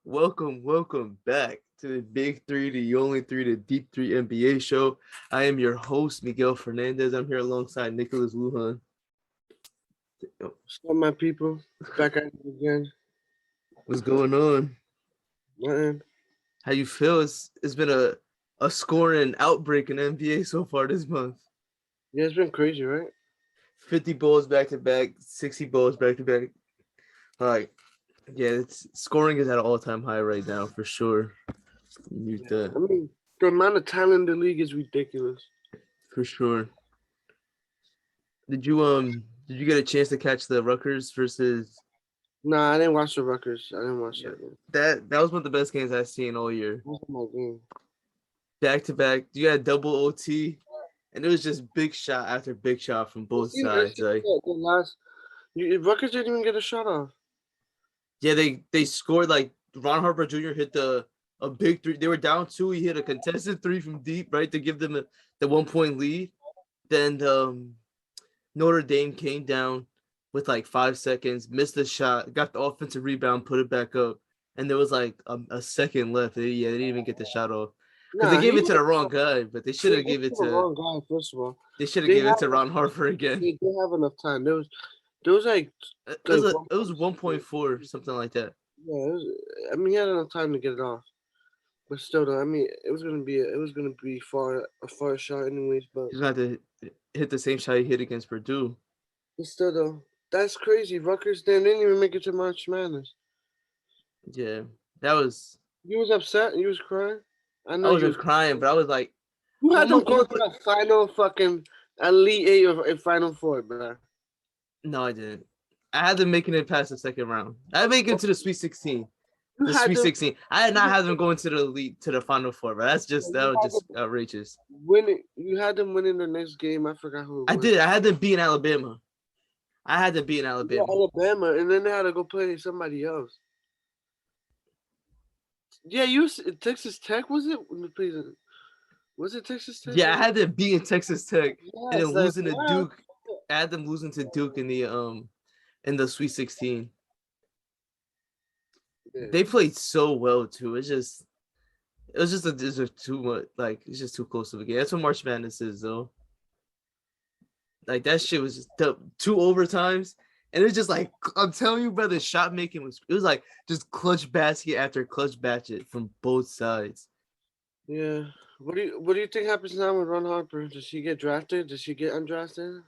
Welcome back to the Big Three, the only three, the Deep 3 NBA show. I am your host, Miguel Fernandez. I'm here alongside Nicholas Lujan. What's up, my people? Back at it again. What's going on? Nothing. How you feel? It's been a scoring outbreak in the NBA so far this month. Yeah, it's been crazy, right? 50 balls back to back, 60 balls back to back. Like, yeah, it's scoring is at an all-time high right now for sure. Mute Yeah. that I mean, the amount of talent in the league is ridiculous. for sure. Did you get a chance to catch the Rutgers versus? Nah, I didn't watch the Rutgers. I didn't watch Yeah, that game. that was one of the best games I've seen all year. That was my game. Back to back, you had double OT, and it was just big shot after big shot from both sides. Like, Rutgers didn't even get a shot off. yeah, they scored. Like Ron Harper Jr. hit a big three. They were down two. He hit a contested three from deep, right, to give them the 1 point lead. Then Notre Dame came down with like 5 seconds, missed the shot, got the offensive rebound, put it back up, and there was like a second left. They didn't even get the shot off because they Nah, gave it to the wrong guy, but they should they have gave given it it to the to wrong guy. First of all, they should have they given have it to Ron Harper again. they didn't have enough time. There was like It was 1.4, something like that. yeah. I mean, he had enough time to get it off. But still, though, I mean, it was gonna be a far shot, anyways. He's gonna have to hit the same shot he hit against Purdue. But still, though, that's crazy. Rutgers didn't even make it to March Madness. Yeah, that was. You was upset. You was crying. I I know you wasn't was. crying, but I was like, You had I'm them gonna going to put. the final fucking Elite Eight or Final Four, bro. No, I didn't. I had them making it past the second round. I make it to the Sweet 16. You The had Sweet them. 16. I did not have them going to the elite to the Final Four, but that You was had just them outrageous. winning. You had them winning the next game. I forgot who it I was. did. I had them beat Alabama. I had them beat Yeah, Alabama. Alabama, and then they had to go play somebody else. Yeah, Texas Tech was it? Please, was it Texas Tech? Yeah, I had them beating Texas Tech and then Yes, like losing to wow. Duke. I had them losing to Duke in the Sweet 16. Yeah. They played so well too. It was just too much, like it's just too close of a game. That's what March Madness is though. Like that shit was just two overtimes. And it was just like I'm telling you, brother, shot making was like just clutch basket after clutch basket from both sides. Yeah. What do you think happens now with Ron Harper? Does he get drafted? Does he get undrafted?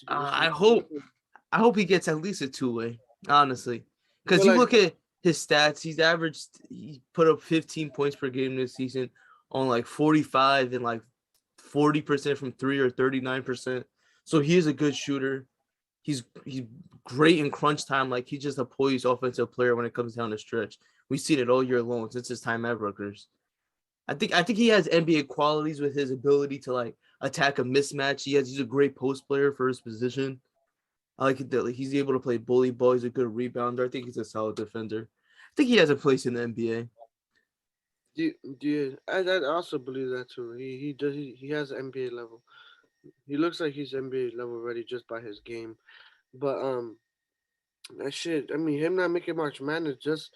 I hope he gets at least a two-way, honestly. Because But you like, look at his stats, he put up 15 points per game this season on like 45 and like 40% from three or 39%. So he is a good shooter. He's great in crunch time. Like he's just a poised offensive player when it comes down the stretch. We've seen it all year long since his time at Rutgers. I think he has NBA qualities with his ability to like attack a mismatch. He's a great post player for his position. I like it that like, he's able to play bully ball. He's a good rebounder. I think he's a solid defender. I think he has a place in the NBA. I also believe that too. He does. He has NBA level. He looks like he's NBA level ready just by his game. But that shit. I mean, him not making March Madness just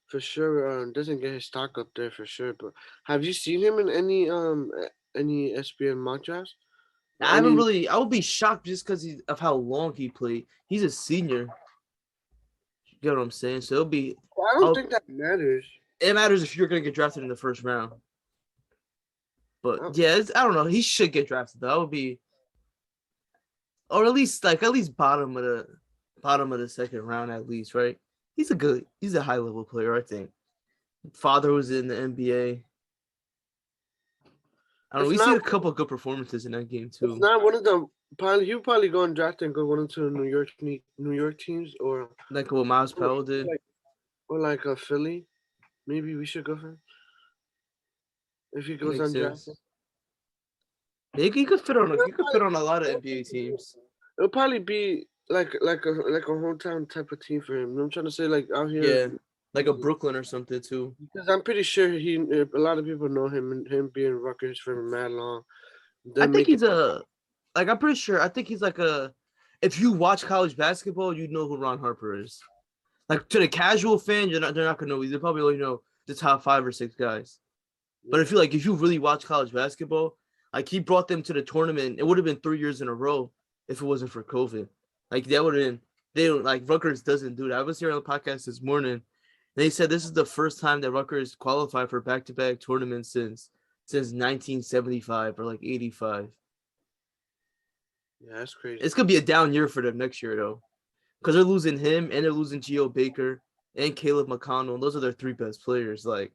for sure doesn't get his stock up there for sure. But have you seen him in any SPN mock drafts? Or I haven't any? really. I would be shocked just because of how long he played. He's a senior. You get what I'm saying? So it'll be. I don't think that matters. It matters if you're gonna get drafted in the first round. But I, yeah, I don't know. He should get drafted. That would be, or at least bottom of the second round at least, right? He's a high level player. I think. Father was in the NBA. I don't know. if We see not, a couple of good performances in that game if too. not one of them, he'll probably go and draft and go one of the New York teams Like what Miles Powell did. like like a Philly. Maybe we should go for him if he That goes makes undrafted. sense. He could fit on a lot of NBA teams. It'll probably be like a hometown type of team for him. You know what I'm trying to say, like out here, Yeah, like a Brooklyn or something too. because I'm pretty sure a lot of people know him and him being Rutgers for mad long. I Then think make it. he's I'm pretty sure. I think he's like a. If you watch college basketball, you know who Ron Harper is. Like to the casual fan, they're not gonna know. They probably only know the top 5 or 6 guys. But I Yeah. feel like if you really watch college basketball, like he brought them to the tournament, it would have been 3 years in a row if it wasn't for COVID. Like that would have been they don't like Rutgers doesn't do that. I was here on the podcast this morning. And they said this is the first time that Rutgers qualified for back-to-back tournaments since 1975 or like 85. Yeah, that's crazy. It's gonna be a down year for them next year though, because they're losing him and they're losing Geo Baker and Caleb McConnell. Those are their 3 best players. Like,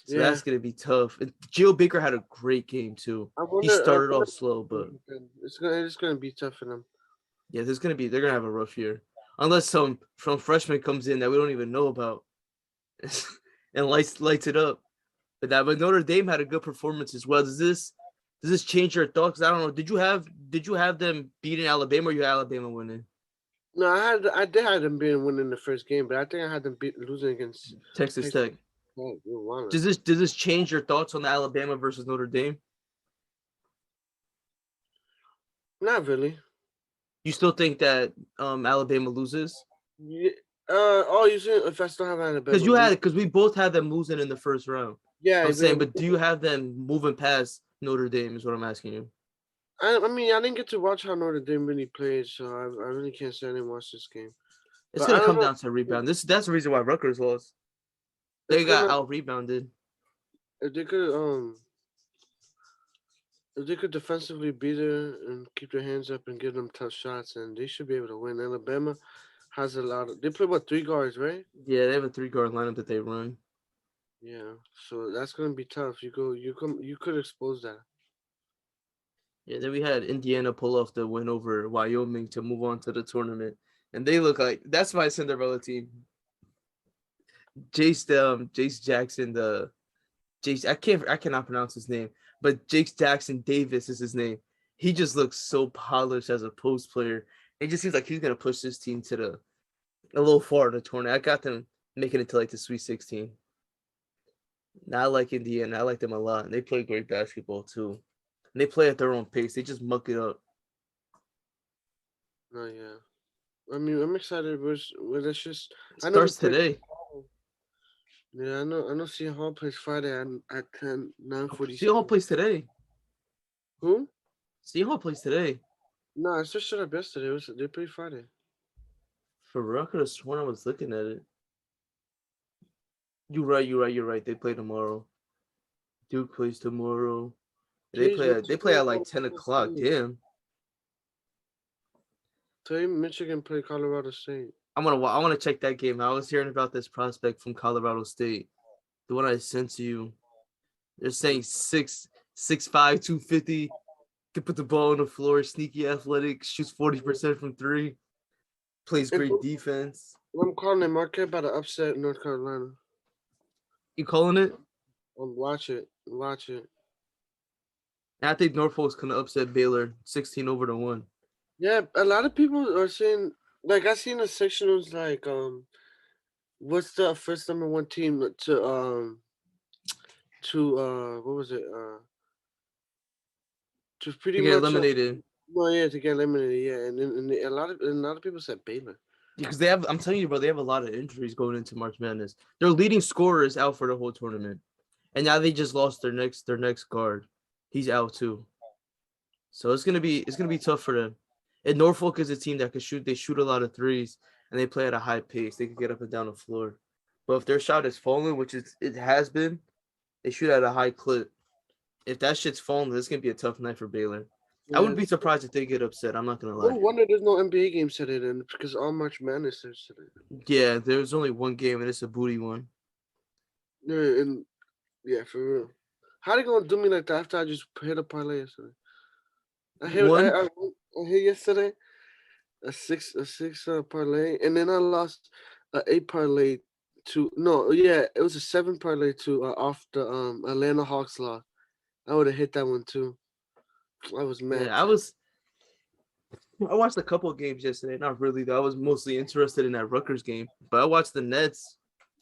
so Yeah. that's gonna be tough. And Geo Baker had a great game too. I He wonder. started off slow, but It's gonna be tough for them. yeah, they're gonna have a rough year unless some freshman comes in that we don't even know about and lights it up. But Notre Dame had a good performance as well. Does this change your thoughts? I don't know. Did you have them beating Alabama or you had Alabama winning? No, I did have them being winning the first game, but I think I had them losing against Texas Texas. Tech. Does this change your thoughts on the Alabama versus Notre Dame? Not really. You still think that Alabama loses? Yeah. Oh, you said if I still have Alabama? Because we both had them losing in the first round. Yeah, I'm saying, but do you have them moving past Notre Dame? Is what I'm asking you. I mean, I didn't get to watch how Notre Dame really played, so I really can't say I didn't watch this game. It's But I gonna don't come know. down to rebound. That's the reason why Rutgers lost. It's They got gonna out rebounded. if they could defensively beat her and keep their hands up and give them tough shots, and they should be able to win. Alabama has a lot of. They play what 3 guards, right? Yeah, they have a 3 guard lineup that they run. Yeah, so that's gonna be tough. You could expose that. Yeah, then we had Indiana pull off the win over Wyoming to move on to the tournament, and they look like that's my Cinderella team. Jace Jackson, the Jace I cannot pronounce his name, but Jace Jackson Davis is his name. He just looks so polished as a post player. It just seems like he's gonna push this team to a little far in the tournament. I got them making it to like the Sweet 16. Now I like Indiana. I like them a lot. And they play great basketball too. And they play at their own pace. They just muck it up. No, yeah. I mean, I'm excited. That's just. It I know starts today. Yeah, I know. I know. Seton Hall plays Friday at 9:40. Seton Hall plays today. Who? Seton Hall plays today. No, I just shut up yesterday. They played Friday. For real, I could have sworn I was looking at it. You're right. They play tomorrow. Duke plays tomorrow. They play at like 10 o'clock. Damn. Today Michigan played Colorado State. I want to check that game. I was hearing about this prospect from Colorado State. The one I sent to you. They're saying 6'5", 250. Can put the ball on the floor. Sneaky athletic. Shoots 40% from 3. Plays great defense. I'm calling it Marquette by the upset North Carolina. You calling it? Watch it. And I think Norfolk's gonna upset Baylor 16-1. Yeah, a lot of people are saying, like, I seen a section that was like, what's the first #1 team to what was it? To pretty To get much eliminated. well, yeah, to get eliminated, yeah, and a lot of people said Baylor. Because I'm telling you, bro, they have a lot of injuries going into March Madness. Their leading scorer is out for the whole tournament, and now they just lost their next guard. He's out too. So it's gonna be tough for them. And Norfolk is a team that could shoot. They shoot a lot of threes, and they play at a high pace. They can get up and down the floor. But if their shot is falling, which it has been, they shoot at a high clip. If that shit's falling, it's gonna be a tough night for Baylor. Yeah. I wouldn't be surprised if they get upset. I'm not gonna lie. No wonder there's no NBA games today then, because all March Madness is today. Yeah, there's only one game, and it's a booty one. Yeah, and yeah, for real. How they gonna do me like that after I just hit a parlay yesterday? I hit yesterday a six parlay, and then I lost a 8 parlay it was a 7 parlay to off the Atlanta Hawks loss. I would have hit that one too. I was mad. Yeah, I watched a couple of games yesterday. Not really though. I was mostly interested in that Rutgers game, but I watched the Nets.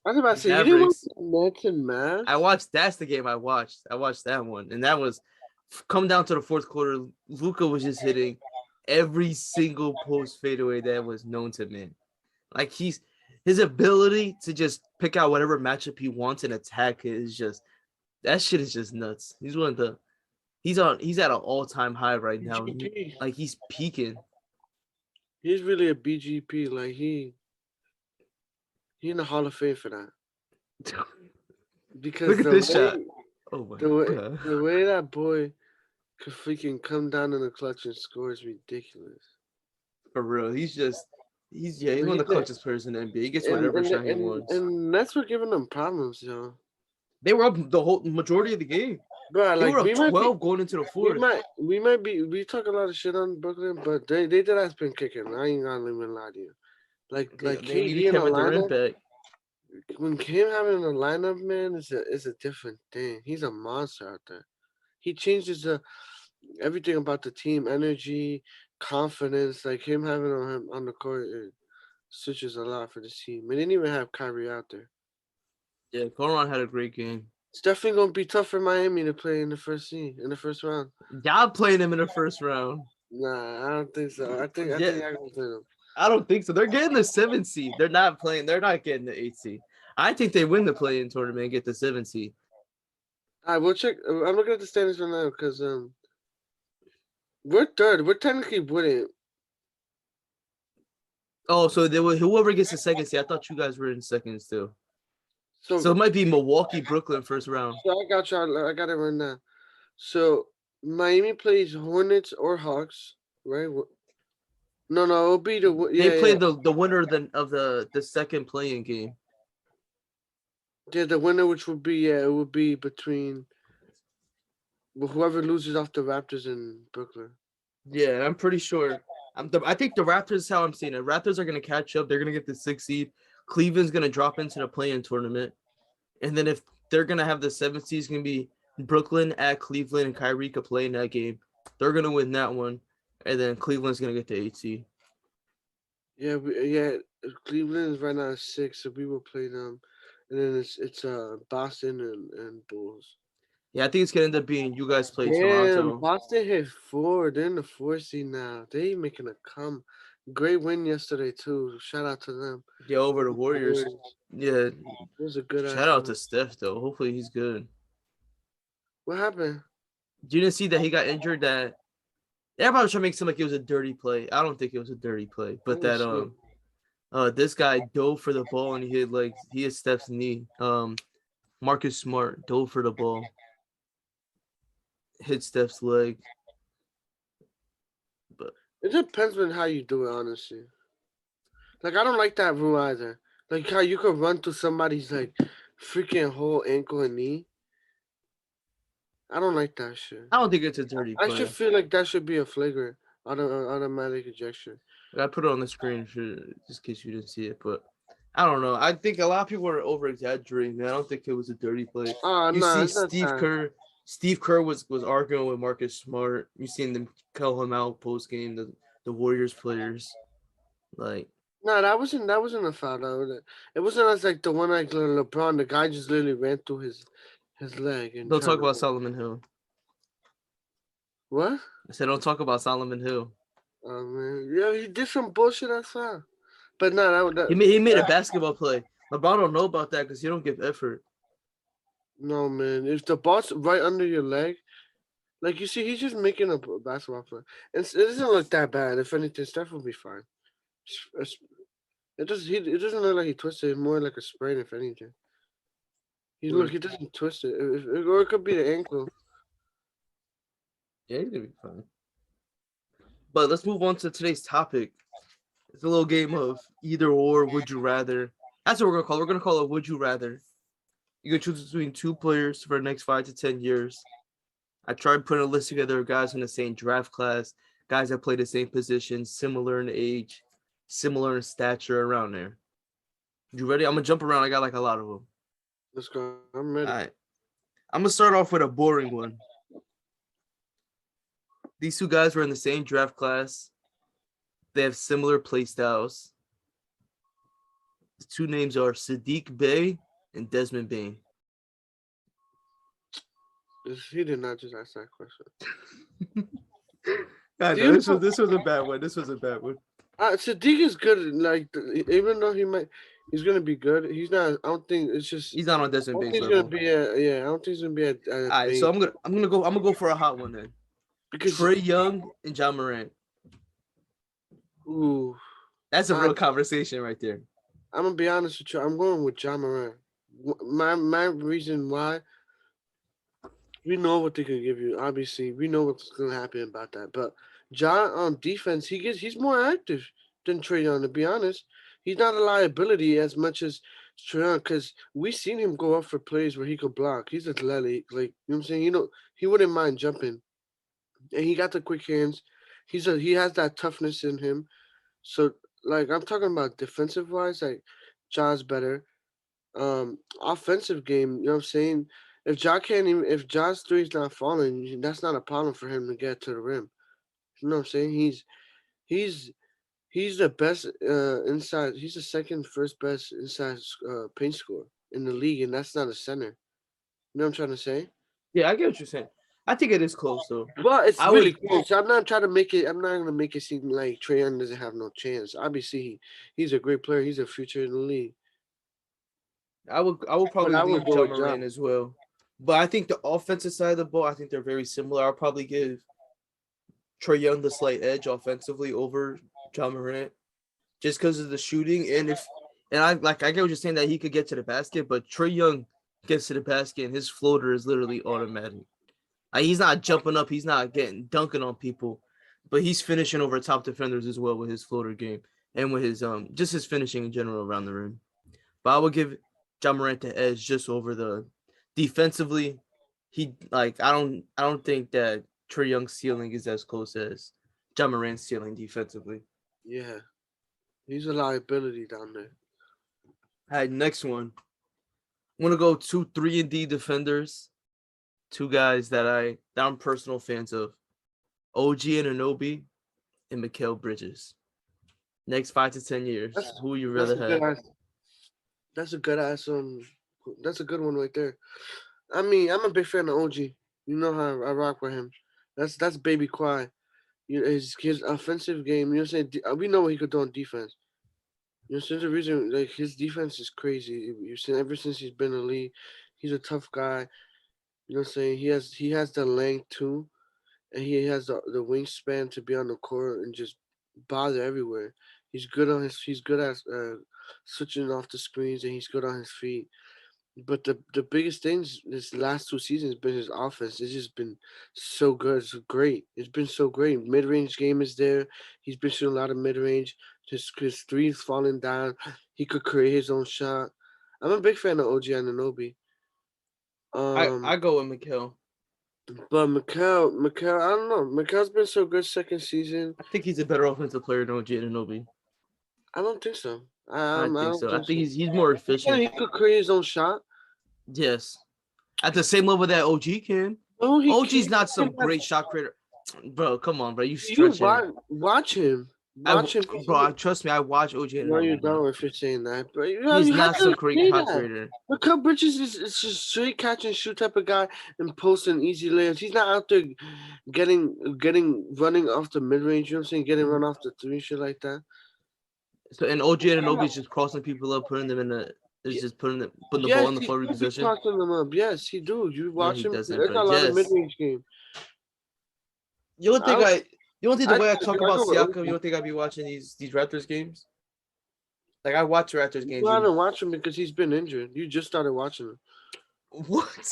I was about to say you didn't watch the Nets and Mavs? That's the game I watched. I watched that one, and that was come down to the fourth quarter. Luka was just hitting every single post fadeaway that was known to man. Like his ability to just pick out whatever matchup he wants and attack it is just that shit is just nuts. He's one of the he's at an all-time high right now. BGP. Like he's peaking. He's really a BGP. Like he in the Hall of Fame for that. Because Look at this shot. Oh my god. The way that boy could freaking come down in the clutch and score is ridiculous. For real. He's one of the clutchest players in the NBA. He gets whatever shot he wants. And that's what giving them problems, yo. They were up the whole majority of the game. Bro, They like were up 12 going into the fourth. We talk a lot of shit on Brooklyn, but they did has been kicking. I ain't gonna even lie to you. Like KD in the lineup. When him having in the lineup, man, is a different thing. He's a monster out there. He changes everything about the team, energy, confidence. Like him having him on the court, it switches a lot for the team. We didn't even have Kyrie out there. Yeah, Koron had a great game. It's definitely gonna be tough for Miami to play in the first round. Y'all playing him in the first round? Nah, I don't think so. I think I think I can play them. I don't think so. They're getting the 7th seed. They're not getting the 8th seed. I think they win the play-in tournament and get the 7th seed. All right, we'll check. I'm looking at the standings right now because we're third. We're technically winning. Oh, so whoever gets the 2nd seed. I thought you guys were in seconds too. So it might be Milwaukee, Brooklyn first round. So I got you. I got it right now. So Miami plays Hornets or Hawks, right? No, it'll be they play the winner of the second play-in game. Yeah, the winner, which would be it would be between whoever loses off the Raptors in Brooklyn. Yeah, I'm pretty sure. I think the Raptors, how I'm seeing it, Raptors are gonna catch up. They're gonna get the 6th seed. Cleveland's gonna drop into the play-in tournament, and then if they're gonna have the 7th seed, it's gonna be Brooklyn at Cleveland, and Kyrie could play in that game. They're gonna win that one, and then Cleveland's gonna get the 8th seed. Yeah, Cleveland is right now 6, so we will play them, and then it's Boston and Bulls. Yeah, I think it's gonna end up being you guys play Toronto. Boston hit 4. They're in the 4th seed now. They making a come. Great win yesterday too. Shout out to them. Yeah, over the Warriors. Yeah, it was a good. Shout out to Steph though. Hopefully he's good. What happened? You didn't see that he got injured? That everybody was trying to make it seem like it was a dirty play. I don't think it was a dirty play, but that this guy dove for the ball and he hit Steph's knee. Marcus Smart dove for the ball, hit Steph's leg. But it depends on how you do it, honestly. Like I don't like that rule either. Like how you could run through somebody's like freaking whole ankle and knee. I don't like that shit. I don't think it's a dirty play. I should feel like that should be a flagrant automatic ejection. I put it on the screen just in case you didn't see it, but I don't know. I think a lot of people are over exaggerating. I don't think it was a dirty play. Steve Kerr was arguing with Marcus Smart. You seen them call him out post game. The Warriors players, like. No, that wasn't a foul. It wasn't as like the one like LeBron. The guy just literally ran through his leg. And don't talk about Solomon Hill. What? I said don't talk about Solomon Hill. Oh man, yeah, he did some bullshit. I saw, but no, he made a basketball play. LeBron don't know about that because he don't give effort. No man, if the ball's right under your leg, like you see, he's just making a basketball play, and it doesn't look that bad. If anything, Steph will be fine. It doesn't look like he twisted. It's more like a sprain, if anything. He doesn't twist it, or it could be the ankle. Yeah, he's gonna be fine. But let's move on to today's topic. It's a little game of either or. Would you rather? That's what we're gonna call it. We're gonna call it Would You Rather. You can choose between 2 players for the next 5 to 10 years. I tried putting a list together of guys in the same draft class, guys that play the same position, similar in age, similar in stature, around there. You ready? I'm gonna jump around. I got like a lot of them. Let's go. I'm ready. All right. I'm gonna start off with a boring one. These 2 guys were in the same draft class. They have similar play styles. The 2 names are Sadiq Bey and Desmond Bain. He did not just ask that question. I know, this was a bad one. Sadiq is good. Like even though he might, He's gonna be good. He's not. I don't think it's just. He's not on I Desmond don't Bane's think he's gonna level. be at. Yeah, I don't think he's gonna be at All right, so Bane I'm gonna go for a hot one then. because. Trey Young and John Morant. Ooh, That's a I, real conversation right there. I'm gonna be honest with you. I'm going with John Moran. My reason why, we know what they can give you. Obviously, we know what's gonna happen about that. But John on defense, he's more active than Trey Young. To be honest, he's not a liability as much as Trey Young because we seen him go up for plays where he could block. He's athletic, like you know what I'm saying. He wouldn't mind jumping, and he got the quick hands. He has that toughness in him. So like I'm talking about defensive wise, like John's better. Offensive game, you know what I'm saying? If John's three's not falling, that's not a problem for him to get to the rim. You know what I'm saying? He's he's the best inside. He's the second first best inside paint scorer in the league, and that's not a center. You know what I'm trying to say? Yeah, I get what you're saying. I think it is close though. But it's I really would close. I'm not trying to make it. I'm not gonna make it seem like Trae Young doesn't have no chance. Obviously, he's a great player. He's a future in the league. I would But probably I would leave go John with John. Moran as well. But I think the offensive side of the ball, I think they're very similar. I'll probably give Trey Young the slight edge offensively over John Morant just because of the shooting. I get what you're saying that he could get to the basket, but Trey Young gets to the basket and his floater is literally automatic. He's not jumping up, he's not getting dunking on people, but he's finishing over top defenders as well with his floater game and with his just his finishing in general around the rim. But I would give John Morant the edge just over the defensively. I don't think that Trey Young's ceiling is as close as John Morant's ceiling defensively. Yeah, he's a liability down there. All right, next one. I'm gonna go 2 3-and-D defenders. Two guys that I'm personal fans of. OG Anunoby and Mikal Bridges. Next 5 to 10 years, That's who would you that's rather a good have? ass. That's a good ass. That's a good one right there. I mean, I'm a big fan of OG. You know how I rock with him. That's baby Quai. His offensive game. You know what I'm saying? We know what he could do on defense. You know, since the reason like his defense is crazy. You've seen ever since he's been in the league, he's a tough guy. You know what I'm saying? He has the length too, and he has the wingspan to be on the court and just bother everywhere. He's good at switching off the screens, and he's good on his feet. But the biggest things this last 2 seasons been his offense. It's just been so good. It's great. It's been so great. Mid range game is there. He's been shooting a lot of mid range. His threes falling down. He could create his own shot. I'm a big fan of OG Anunoby. I Um, go with Mikal. but Mikal, I don't know. Mikal's been so good second season. I think he's a better offensive player than OG Anunoby. I don't think so. I I think don't so. I think think so. he's more Yeah, efficient. he could create his own shot. Yes, at the same level that OG can. No, he OG's can't. not some great shot creator, bro. Come on, bro. You You stretching it. watch him. Watch him. Trust me. I watch OG No, you Anunoby, bro. don't if you're saying that. But He's you have not to some great say shot that. creator. But Bridges is just straight catch and shoot type of guy and posting easy layups. He's not out there getting running off the mid range. You know what I'm saying? Getting run off the three, shit like that. So and OG Anunoby's just crossing people up, putting them in the. Is just putting the ball Yes, in the he floor do be repossession. crossing them up. Yes, he do. You No, watch he him. doesn't, There's bro. a lot of mid Yes. range game. You don't think I I? You don't think the I way I I talk about go with Siakam, you OG. don't think I'd be watching these Raptors games? Like I watch Raptors You games and haven't watched him because he's been injured. You just started watching him. what?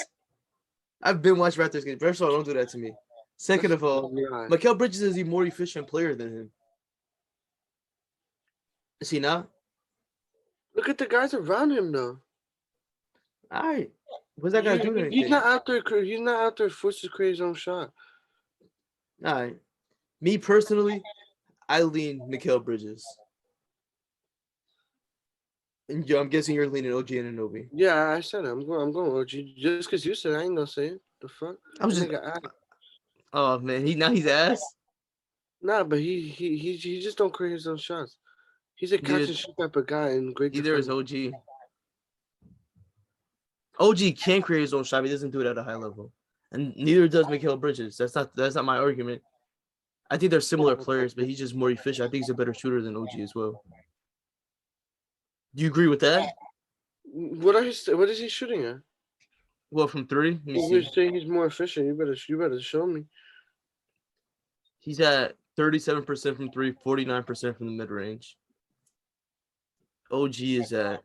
I've been watching Raptors games. First of all, don't do that to me. Second That's of all, lie. Mikal Bridges is a more efficient player than him. Is he not? Look at the guys around him though. All right. What's that gonna do to He's anything? not out there. He's not out there forced to create his own shot. All right. Me personally, I lean Mikal Bridges. And I'm guessing you're leaning OG Anunoby. Yeah, I said it. I'm going OG. Just because you said it, I ain't gonna say it. The fuck? I was That just nigga ass. oh man, he's ass. Nah, but he just don't create his own shots. He's a catch Neither and shoot type of guy and great neither is defender. OG. OG can create his own shot, but he doesn't do it at a high level. And neither does Mikal Bridges. That's not my argument. I think they're similar players, but he's just more efficient. I think he's a better shooter than OG as well. Do you agree with that? What is he shooting at? Well, from three, let me You're see. saying he's more efficient. You better show me. He's at 37% from three, 49% from the mid range. OG is at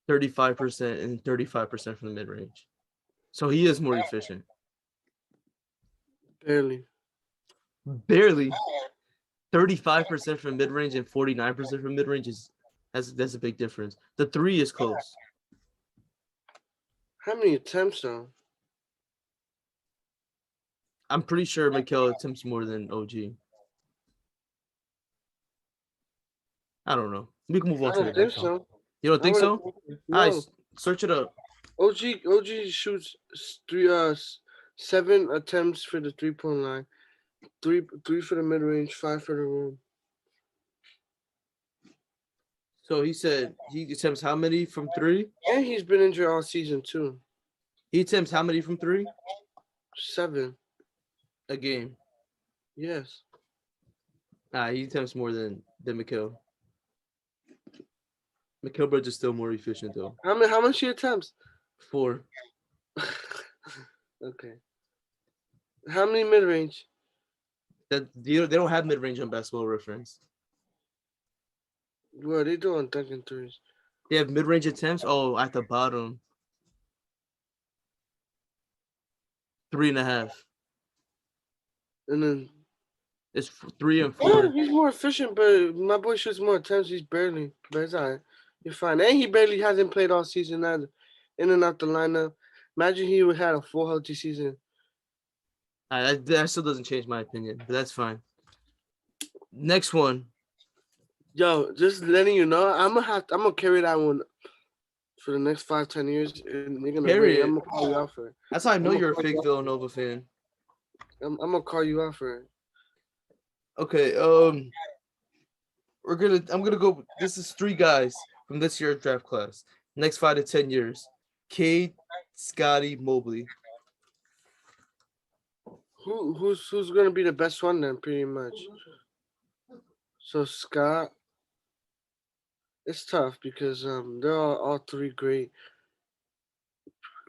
35% and 35% from the mid range. So he is more efficient. Barely. Barely 35% from mid range and 49% from mid range that's a big difference. The three is close. How many attempts though? I'm pretty sure Miguel attempts more than OG. I don't know. We can move I on to the don't think next one. so. You don't I think wouldn't. so? All right, No. search it up. OG shoots 7 attempts for the 3-point line, three for the mid range, 5 for the room. So he said he attempts how many from three? And he's been injured all season too. He attempts how many from three 7. a game? Yes. He attempts more than Miguel. Miguel Bridge is still more efficient though. How much he attempts? 4. Okay. How many mid range? That they don't have mid range on Basketball Reference. What are they doing dunking threes? They have mid range attempts. Oh, at the bottom, 3.5. And then It's 3 and yeah, 4. he's more efficient, but my boy shoots more attempts. He's barely, but it's all right. You're fine. And he barely hasn't played all season either. In and out the lineup. Imagine he would had a full healthy season. That still doesn't change my opinion, but that's fine. Next one. Yo, just letting you know, I'm gonna carry that one for the next 5-10 years, and they're gonna Carry wait. it. I'm gonna call you out for it. That's how I know I'm you're a gonna fake Villanova fan. I'm gonna call you out for it. Okay. I'm gonna go. This is 3 guys from this year's draft class. Next 5 to 10 years. Cade, Scotty, Mobley. Who's gonna be the best one then? Pretty much. So Scott, it's tough because they're all 3 great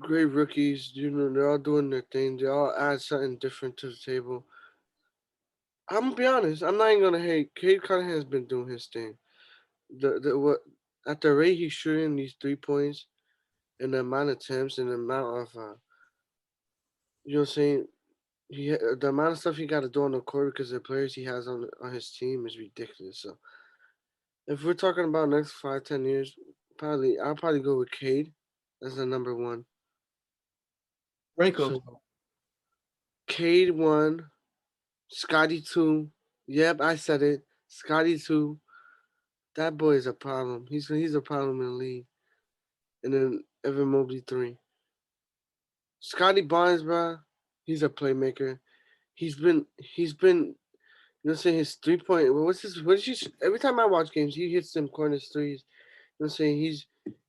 rookies. You know, they're all doing their thing. They all add something different to the table. I'm gonna be honest. I'm not even gonna hate. Cade Cunningham has been doing his thing. The what at the rate he's shooting these 3 points and the amount of attempts and the amount of you know what I'm saying. The amount of stuff he got to do on the court because the players he has on his team is ridiculous. So if we're talking about next 5-10 years, I'll probably go with Cade as the number one. Rank them. So Cade 1, Scotty 2. Yep, I said it. Scotty 2. That boy is a problem. He's a problem in the league. And then Evan Mobley 3. Scotty Barnes, bro, he's a playmaker. He's been you know what I'm saying, his 3 point what is he every time I watch games, he hits them corners threes. You know what I'm saying?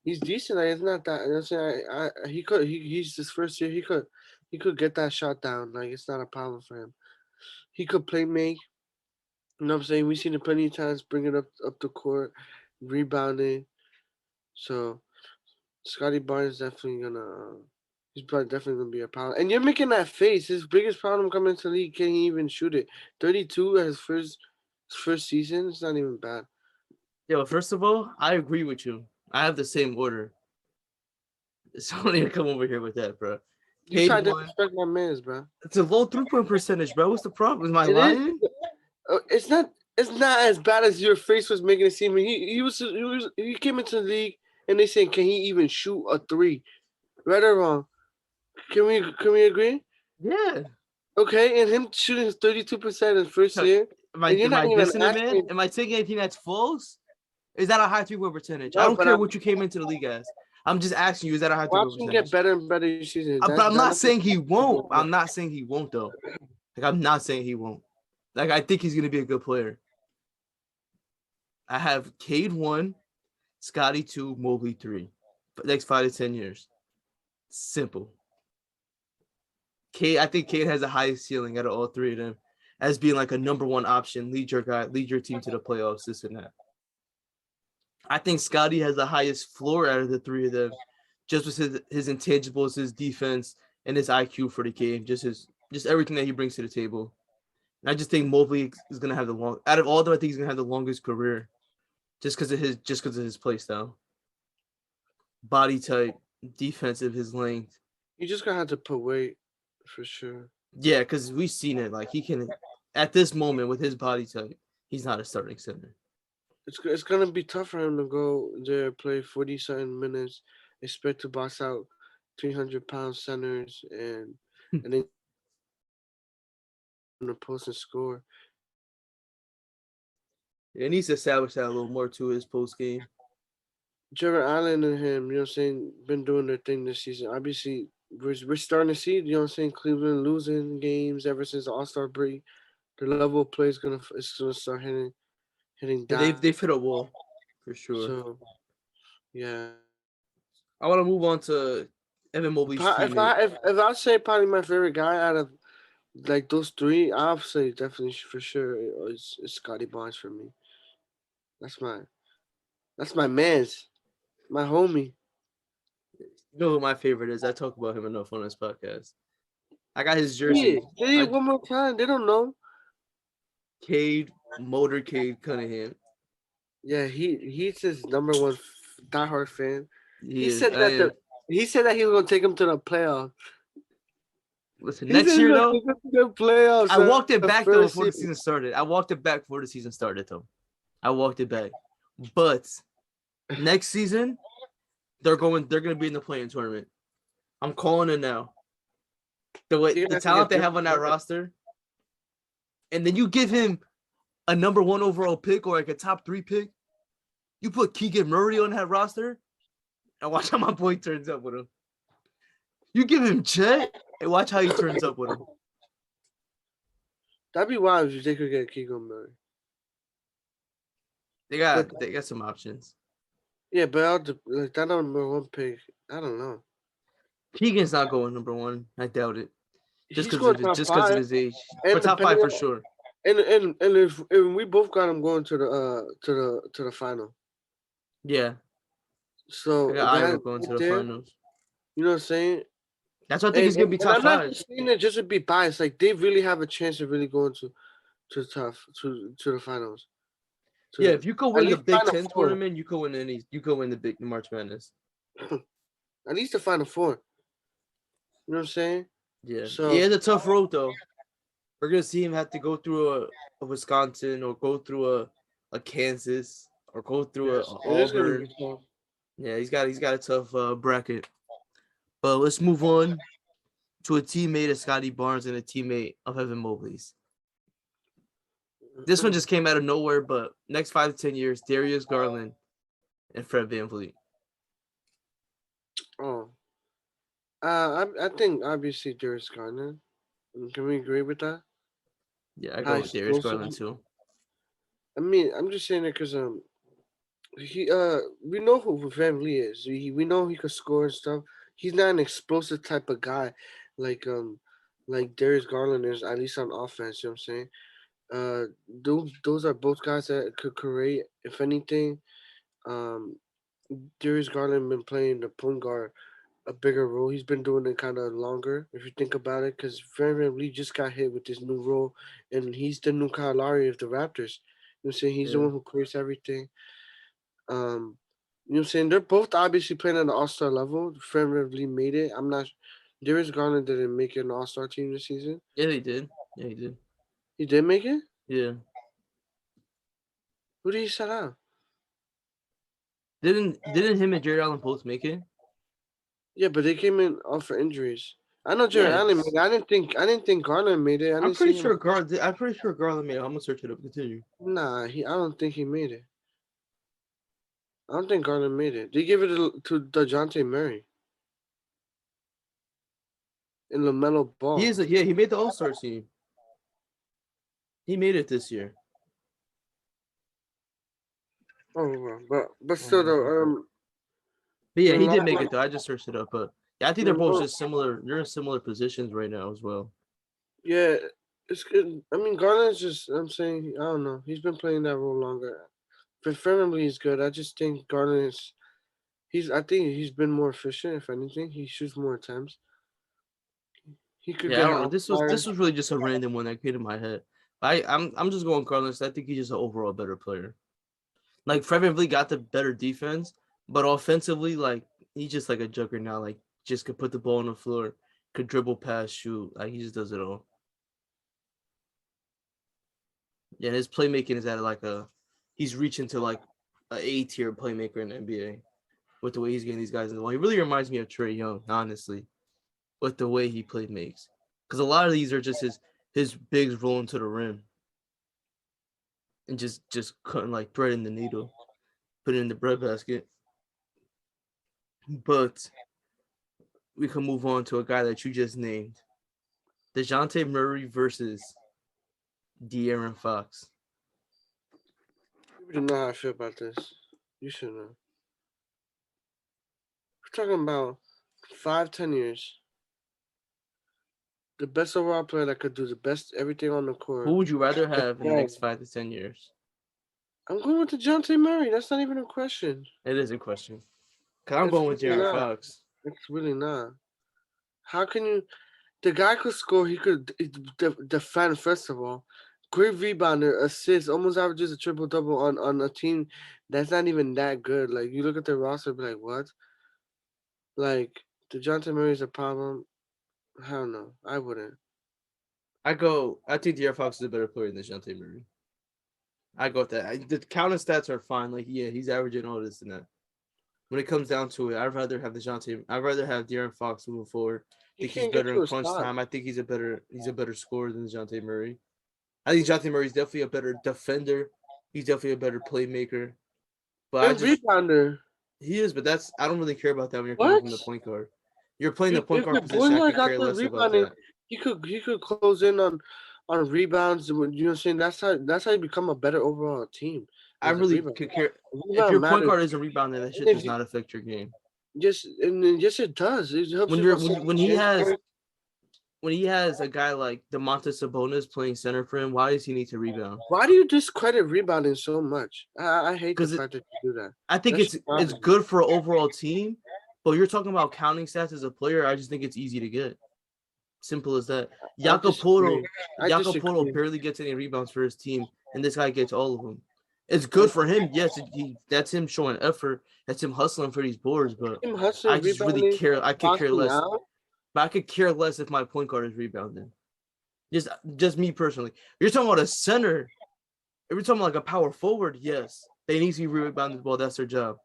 He's decent. Like, it's not that you know what I'm saying, he's his first year, he could get that shot down. Like, it's not a problem for him. He could play make. You know what I'm saying? We've seen it plenty of times, bring it up the court, rebounding. So Scotty Barnes definitely gonna. He's probably definitely gonna be a problem. And you're making that face. His biggest problem coming into the league, can he even shoot it? 32 at his first season. It's not even bad. Yeah, well, first of all, I agree with you. I have the same order. So I don't need to come over here with that, bro. You try Cade to 1. disrespect my man's, bro. It's a low 3-point percentage, bro. What's the problem? Am I It is. lying? It's not. It's not as bad as your face was making it seem. He came into the league and they saying, can he even shoot a three? Right or wrong? Can we agree? Yeah. Okay, and him shooting 32% his first year, and you're Am not I even dissing it, man? asking. Am I taking anything that's false? Is that a high 3-point percentage? I No, don't but care I'm what you came into the league as. I'm just asking you, is that a high 3-point watching him get percentage? better and better each season. But I'm not saying he won't. That- I'm not saying he won't, though. Like, I'm not saying he won't. Like, I think he's going to be a good player. I have Cade 1, Scotty 2, Mobley 3. For the next 5 to 10 years. Simple. I think Cade has the highest ceiling out of all 3 of them as being like a number 1 option, lead your team to the playoffs, this and that. I think Scotty has the highest floor out of the three of them, just with his intangibles, his defense, and his IQ for the game, just everything that he brings to the table. And I just think Mobley is gonna have out of all of them, I think he's gonna have the longest career, just because of his play style, body type, defensive, his length. You just gonna have to put weight for sure. Yeah, because we've seen it. Like he can, at this moment with his body type, he's not a starting center. It's gonna be tough for him to go there, play 40-something minutes, expect to box out 300-pound centers, and then in the post and score. It needs to establish that a little more to his post game. Jared Allen and him, you know what I'm saying, been doing their thing this season. Obviously, we're starting to see, you know what I'm saying, Cleveland losing games ever since the All-Star break. The level of play is gonna start hitting Yeah, down. they've hit a wall for sure. So yeah. I want to move on to Evan Mobley's teammate. If I say probably my favorite guy out of like those three, I'll say definitely for sure it's Scotty Barnes for me. That's my man's, my homie. You know who my favorite is? I talk about him enough on this podcast. I got his jersey. Say it one more time. They don't know. Motorcade Cunningham. Yeah, he's his number one diehard fan. He Is. said that he said that he was gonna take him to the playoffs. Listen, next year though, the playoffs. I walked it back though before the season started. I walked it back before the season started though. I walked it back. But next season, they're gonna be in the playing tournament. I'm calling it now. The talent they have on that roster, and then you give him a number 1 overall pick or like a top 3 pick. You put Keegan Murray on that roster, and watch how my boy turns up with him. You give him Chet, and watch how he turns up with him. That'd be wild if they could get Keegan Murray. They got some options. Yeah, but like that number 1 pick, I don't know. Keegan's not going number 1. I doubt it. Just because of his age. And for top 5 for sure. And if we both got him going to the final. Yeah. So I got Iowa going to the finals. You know what I'm saying? That's why I think he's gonna be top 5. I'm not saying it just to be biased. Like they really have a chance of really going to the finals. Yeah, if you could win the Big Ten tournament, you could win the Big March Madness. At least the Final Four. You know what I'm saying? Yeah. So he has a tough road though. We're gonna see him have to go through a Wisconsin or go through a Kansas or go through a Auburn. Yeah, he's got a tough bracket. But let's move on to a teammate of Scotty Barnes and a teammate of Evan Mobley's. This one just came out of nowhere, but next 5 to 10 years, Darius Garland and Fred VanVleet. Oh. I think obviously Darius Garland. Can we agree with that? Yeah, I go with Darius Garland too. I mean, I'm just saying it because we know who VanVleet is. We know he could score and stuff. He's not an explosive type of guy like Darius Garland is, at least on offense, you know what I'm saying? Those are both guys that could create, if anything. Darius Garland been playing the point guard a bigger role. He's been doing it kind of longer, if you think about it, because VanVleet just got hit with this new role, and he's the new Kyle Lowry of the Raptors. You know what I'm saying? He's the one who creates everything. You know what I'm saying? They're both obviously playing at the All-Star level. VanVleet made it. I'm not. Darius Garland didn't make it an All-Star team this season. Yeah, he did. Yeah, he did. He did make it? Yeah. Who did he set out? Didn't him and Jared Allen both make it? Yeah, but they came in off for injuries. I know Jared Allen made it. I didn't think Garland made it. I'm pretty sure Garland made it. I'm gonna search it up. Continue. Nah, I don't think he made it. I don't think Garland made it. They gave it to DeJounte Murray. And LaMelo Ball. He made the All-Star team. He made it this year. Oh, but still though, But yeah, he did make it though. I just searched it up, but yeah, I think they're both just similar. They're in similar positions right now as well. Yeah, it's good. I mean, Garland's just. I'm saying, I don't know. He's been playing that role longer. Preferably he's good. I just think Garland is. I think he's been more efficient. If anything, he shoots more attempts. He could Yeah, I get don't know. on fire. This was really just a random one that came to my head. I'm just going Carlos. I think he's just an overall better player. Like Fred VanVleet got the better defense, but offensively, like he's just like a juggernaut. Like just could put the ball on the floor, could dribble, pass, shoot. Like he just does it all. Yeah, his playmaking is at like he's reaching to like a A-tier playmaker in the NBA with the way he's getting these guys in the ball. He really reminds me of Trae Young, honestly, with the way he play makes. Because a lot of these are just his bigs rolling to the rim and just cutting like threading the needle, putting it in the breadbasket. But we can move on to a guy that you just named. DeJounte Murray versus De'Aaron Fox. You do know how I feel about this. You should know. We're talking about 5-10 years. The best overall player that could do the best everything on the court. Who would you rather have in the next 5 to 10 years? I'm going with DeJounte Murray. That's not even a question. It is a question. Because I'm going with De'Aaron Fox. It's really not. How can you? The guy could score. He could defend, first of all. Great rebounder, assist, almost averages a triple-double on a team that's not even that good. Like, you look at the roster and be like, what? Like, DeJounte Murray's a problem? Hell no. I wouldn't. I think De'Aaron Fox is a better player than DeJounte Murray. I go with that. The counting stats are fine. Like, yeah, he's averaging all this and that. When it comes down to it, I'd rather have De'Aaron Fox moving forward. I think he's better in crunch time. I think he's a better scorer than DeJounte Murray. I think DeJounte Murray's definitely a better defender. He's definitely a better playmaker. But rebounder. He is, but I don't really care about that when you're coming from the point guard. You're playing the point guard position. I could care less about that. He could close in on rebounds. You know what I'm saying? That's how you become a better overall team. I really could care. If your point guard isn't rebounding, that shit does not affect your game. Yes, it does. It helps when he has a guy like Domantas Sabonis playing center for him, why does he need to rebound? Why do you discredit rebounding so much? I hate the fact that you do that. I think it's good for an overall team, but you're talking about counting stats as a player. I just think it's easy to get. Simple as that. Jakob Poeltl barely gets any rebounds for his team, and this guy gets all of them. It's good for him. Yes, that's him showing effort. That's him hustling for these boards, but I just really care. I could care less. But I could care less if my point guard is rebounding. Just me personally. You're talking about a center. If you're talking about like a power forward, yes. They need to be rebounding the ball. That's their job.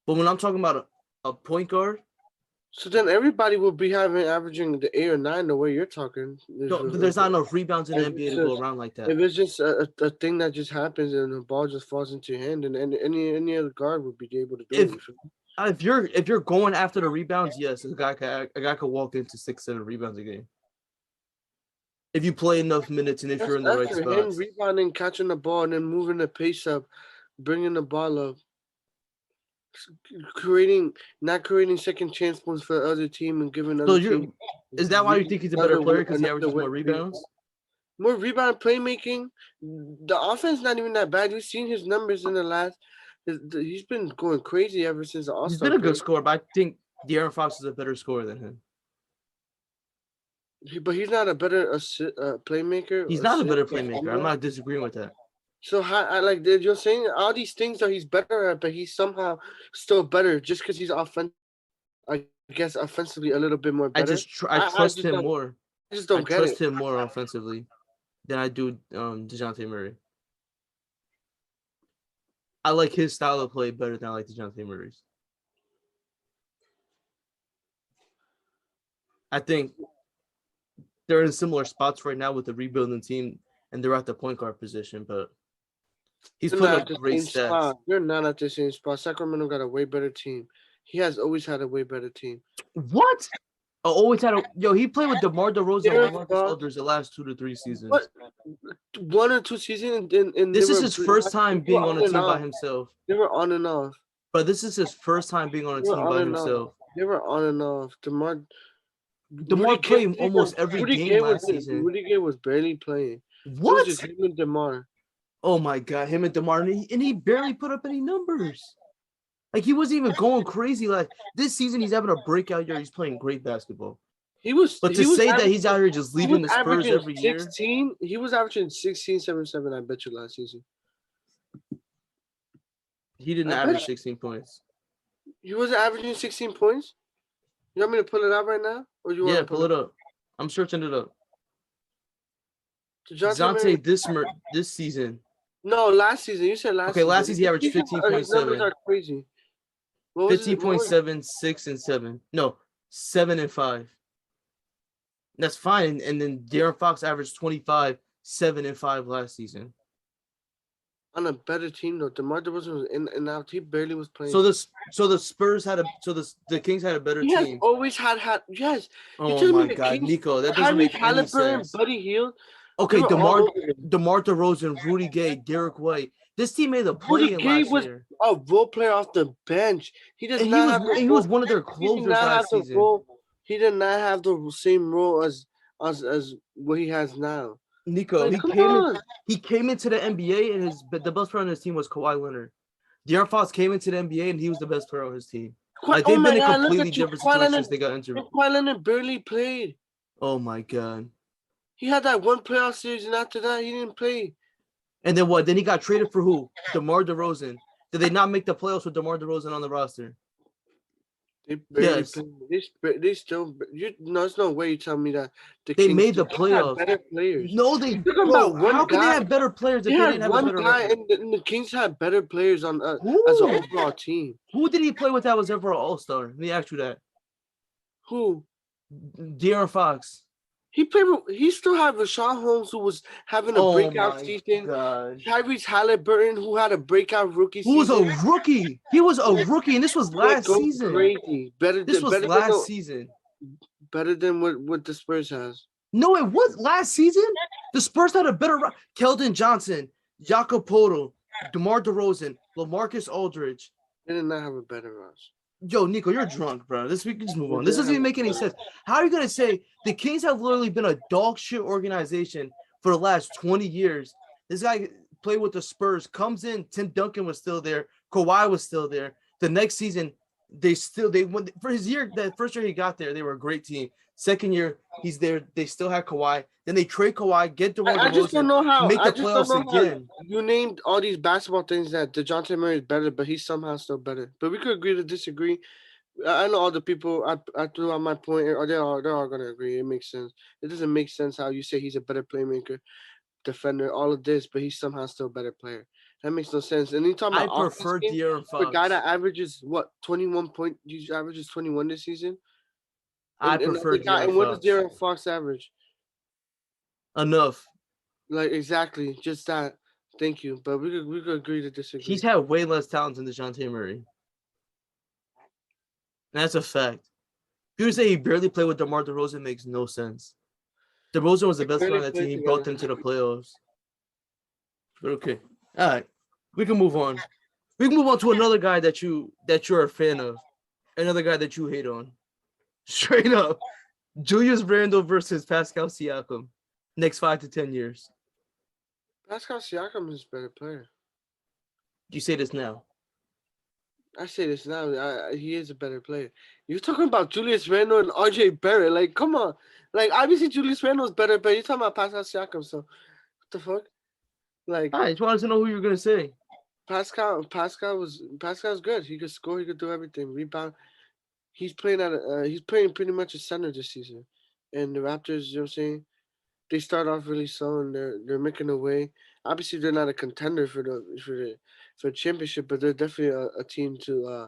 But when I'm talking about a point guard. So then everybody will be averaging the 8 or 9 the way you're talking. There's not enough rebounds in the NBA to go around like that. If it's just a thing that just happens and the ball just falls into your hand, and any other guard would be able to do it. If you're going after the rebounds, yes, a guy could walk into 6-7 rebounds a game. If you play enough minutes and if you're in the right spots. Him rebounding, catching the ball, and then moving the pace up, bringing the ball up, not creating second chance points for the other team and giving other team. Is that why you think he's a better player because he averages more rebounds? More rebound playmaking. The offense not even that bad. We've seen his numbers in the last. He's been going crazy ever since the All-Star. He's been a good scorer, but I think De'Aaron Fox is a better scorer than him. But he's not a better playmaker. He's not a better playmaker. I'm not disagreeing with that. So you're saying all these things that he's better at, but he's somehow still better just because he's I guess offensively a little bit more better. I trust him more. I just don't trust him more offensively than I do DeJounte Murray. I like his style of play better than I like DeJounte Murray's. I think they're in similar spots right now with the rebuilding team, and they're at the point guard position, but he's putting up great stats. They're not at the same spot. Sacramento got a way better team. He has always had a way better team. What? He played with DeMar DeRozan and LaMarcus Aldridge the last 2 to 3 seasons. What? 1 or 2 seasons? This is his first time being on a team by himself. They were on and off. But this is his first time being on a team by himself. They were on and off. DeMar played almost every game last season. Rudy Gay was barely playing. What? It was just him and DeMar. Oh my God, him and DeMar, and he barely put up any numbers. Like he wasn't even going crazy. Like this season, he's having a breakout year. He's playing great basketball. But to say that he's out here just he was leading the Spurs averaging every year, 16. He was averaging 16, 7, 7, I bet you last season. he didn't I average bet 16 points. he was averaging 16 points. You want me to pull it out right now, or you want Yeah, to pull it up. I'm searching it up. DeJounte Murray? This season. No, last season. You said last Okay, season. last season he averaged His numbers 15.7. are crazy. What was it? What was 15.7, 6 and 7. No, 7 and 5. That's fine. And then De'Aaron Fox averaged 25, 7 and 5 last season. on a better team though? DeMar DeRozan was in and out. He barely was playing. So the Spurs had the Kings had a better He has team. always had yes. You Oh telling me my the God, Kings, Nico, that doesn't make any sense. Buddy Hield. Okay, They were all over him. DeMar DeRozan, Rudy Gay, Derek White. This team made the Rudy play-in Gay last was year. a role player off the bench. He does And not have the he role. was one of their He did closers not have last the season. role. He did not have the same role as what he has now. Nico, Like, he came into the NBA and the best player on his team was Kawhi Leonard. De'Aaron Fox came into the NBA and he was the best player on his team. Like they've been in completely different situations since they got injured. Kawhi Leonard barely played. Oh my God. He had that one playoff series, and after that, he didn't play. And then what? Then he got traded for who? DeMar DeRozan. Did they not make the playoffs with DeMar DeRozan on the roster? They barely played. They still. There's no way you tell me that they made the playoffs. Better players. No, how can they have better players if they didn't have a better record? And the Kings had better players on as an overall team. Who did he play with that was ever an All-Star? Let me ask you that. Who? De'Aaron Fox. He still had Rashawn Holmes, who was having a breakout season. God. Tyrese Halliburton, who had a breakout rookie season. Who was a rookie? He was a rookie, and this was last season. Crazy. Better season. Better than what the Spurs has. No, it was last season. The Spurs had a better Keldon Johnson, Jakob Poeltl, DeMar DeRozan, LaMarcus Aldridge. They did not have a better roster. Yo, Nico, you're drunk, bro. This week, just move on. This doesn't even make any sense. How are you going to say the Kings have literally been a dog shit organization for the last 20 years? This guy played with the Spurs, comes in, Tim Duncan was still there, Kawhi was still there. The next season, they went for his year. The first year he got there, they were a great team. Second year, he's there. They still had Kawhi. Then they trade Kawhi, get DeMar DeRozan, I just don't know how. make the playoffs again. You named all these basketball things that DeJounte Murray is better, but he's somehow still better. But we could agree to disagree. I know all the people I threw on my point, or they're all gonna agree. It makes sense. It doesn't make sense how you say he's a better playmaker, defender, all of this, but he's somehow still a better player. That makes no sense. And you talking about I prefer De'Aaron Fox. A guy that averages 21 points. He averages 21 this season. I prefer De'Aaron Fox. And what does De'Aaron Fox average? Enough. Like exactly, just that. Thank you. But we could agree to disagree. He's had way less talent than DeJounte Murray. That's a fact. People say he barely played with DeMar DeRozan makes no sense. DeRozan was the best player on that team. He brought them to the playoffs. But okay. All right. We can move on. We can move on to another guy that you're a fan of. Another guy that you hate on. Straight up. Julius Randle versus Pascal Siakam. Next 5 to 10 years. Pascal Siakam is a better player. You say this now. I say this now. He is a better player. You're talking about Julius Randle and RJ Barrett. Like, come on. Like, obviously Julius Randle is better, but you're talking about Pascal Siakam. So, what the fuck? Like, I just wanted to know who you were gonna say. Pascal's good. He could score. He could do everything. Rebound. He's playing pretty much a center this season. And the Raptors, you know what I'm saying? They start off really slow and they're making their way. Obviously, they're not a contender for the championship, but they're definitely a team to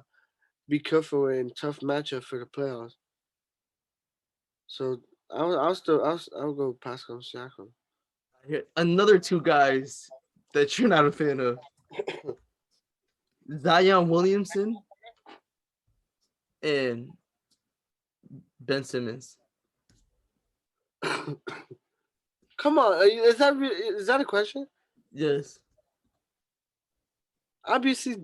be careful with and tough matchup for the playoffs. So I'll go Pascal Siakam. Another two guys that you're not a fan of. Zion Williamson and Ben Simmons. Come on, is that a question? Yes. Obviously,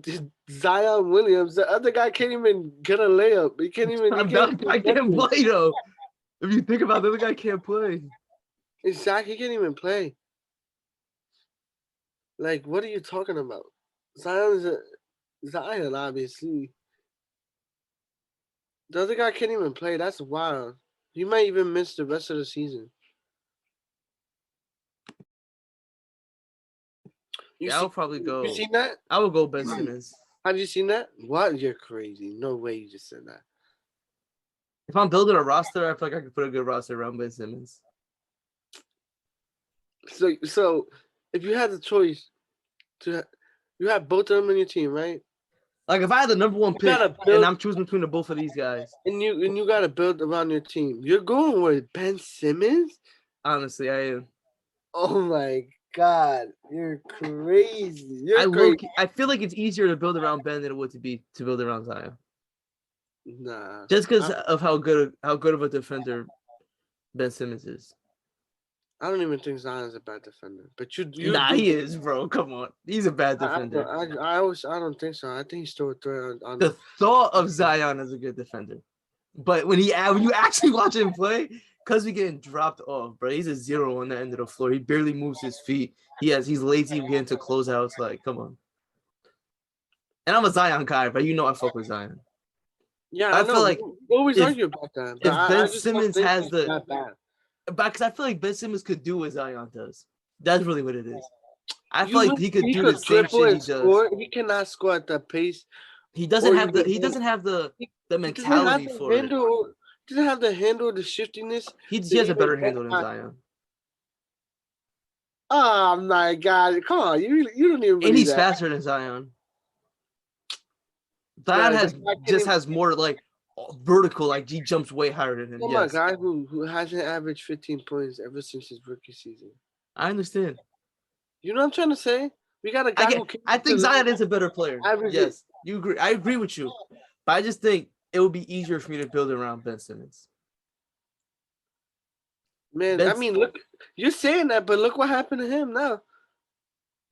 Zion Williams. The other guy can't even get a layup. He can't even. I can't play though. If you think about it, the other guy can't play. Exactly, he can't even play. Like, what are you talking about? Zion is a Zion, obviously. The other guy can't even play. That's wild. He might even miss the rest of the season. You Yeah, I see, would probably you go. seen that? I would go Ben Simmons. Have you seen that? What? You're crazy. No way you just said that. If I'm building a roster, I feel like I could put a good roster around Ben Simmons. So if you had the choice to, you have both of them on your team, right? Like if I had the number one You pick gotta and build, I'm choosing between the both of these guys, and you gotta build around your team. You're going with Ben Simmons? honestly, I am. Oh my god, you're crazy. I You're crazy. look. I feel like it's easier to build around Ben than it would to build around Zion, Nah, just because of how good of a defender Ben Simmons is. I don't even think Zion's a bad defender. But you Nah, do. he is, bro. Come on, he's a bad defender. I don't think so. I think he's still a threat on The thought of Zion as a good defender, but when you actually watch him play, because we getting dropped off, bro. He's a zero on the end of the floor. He barely moves his feet. He's lazy getting to closeouts. Like, come on. And I'm a Zion guy, but you know I fuck with Zion. Yeah, I I feel know. like We always if argue about that, but if Ben I just don't Simmons think has he's the, that bad. because I feel like Ben Simmons could do what Zion does. That's really what it is. I feel You like wish he could he do the could same dribble shit and he does. score. He cannot score at that pace. He doesn't Or have the even he doesn't have the he doesn't have mentality the for it. handle. Doesn't have the handle, the shiftiness to He has a even better get handle than that. Zion. Oh my god! Come on, you don't even And believe he's that. faster than Zion. Zion Guys, has just has more like vertical, like he jumps way higher than him. I'm a Yes, guy who hasn't averaged 15 points ever since his rookie season. I understand. You know what I'm trying to say? We got a guy who came I to think the Zion league is a better player. averaging. Yes, you agree. I agree with you, but I just think it would be easier for me to build around Ben Simmons. Man, I Ben, mean, look, you're saying that, but look what happened to him now.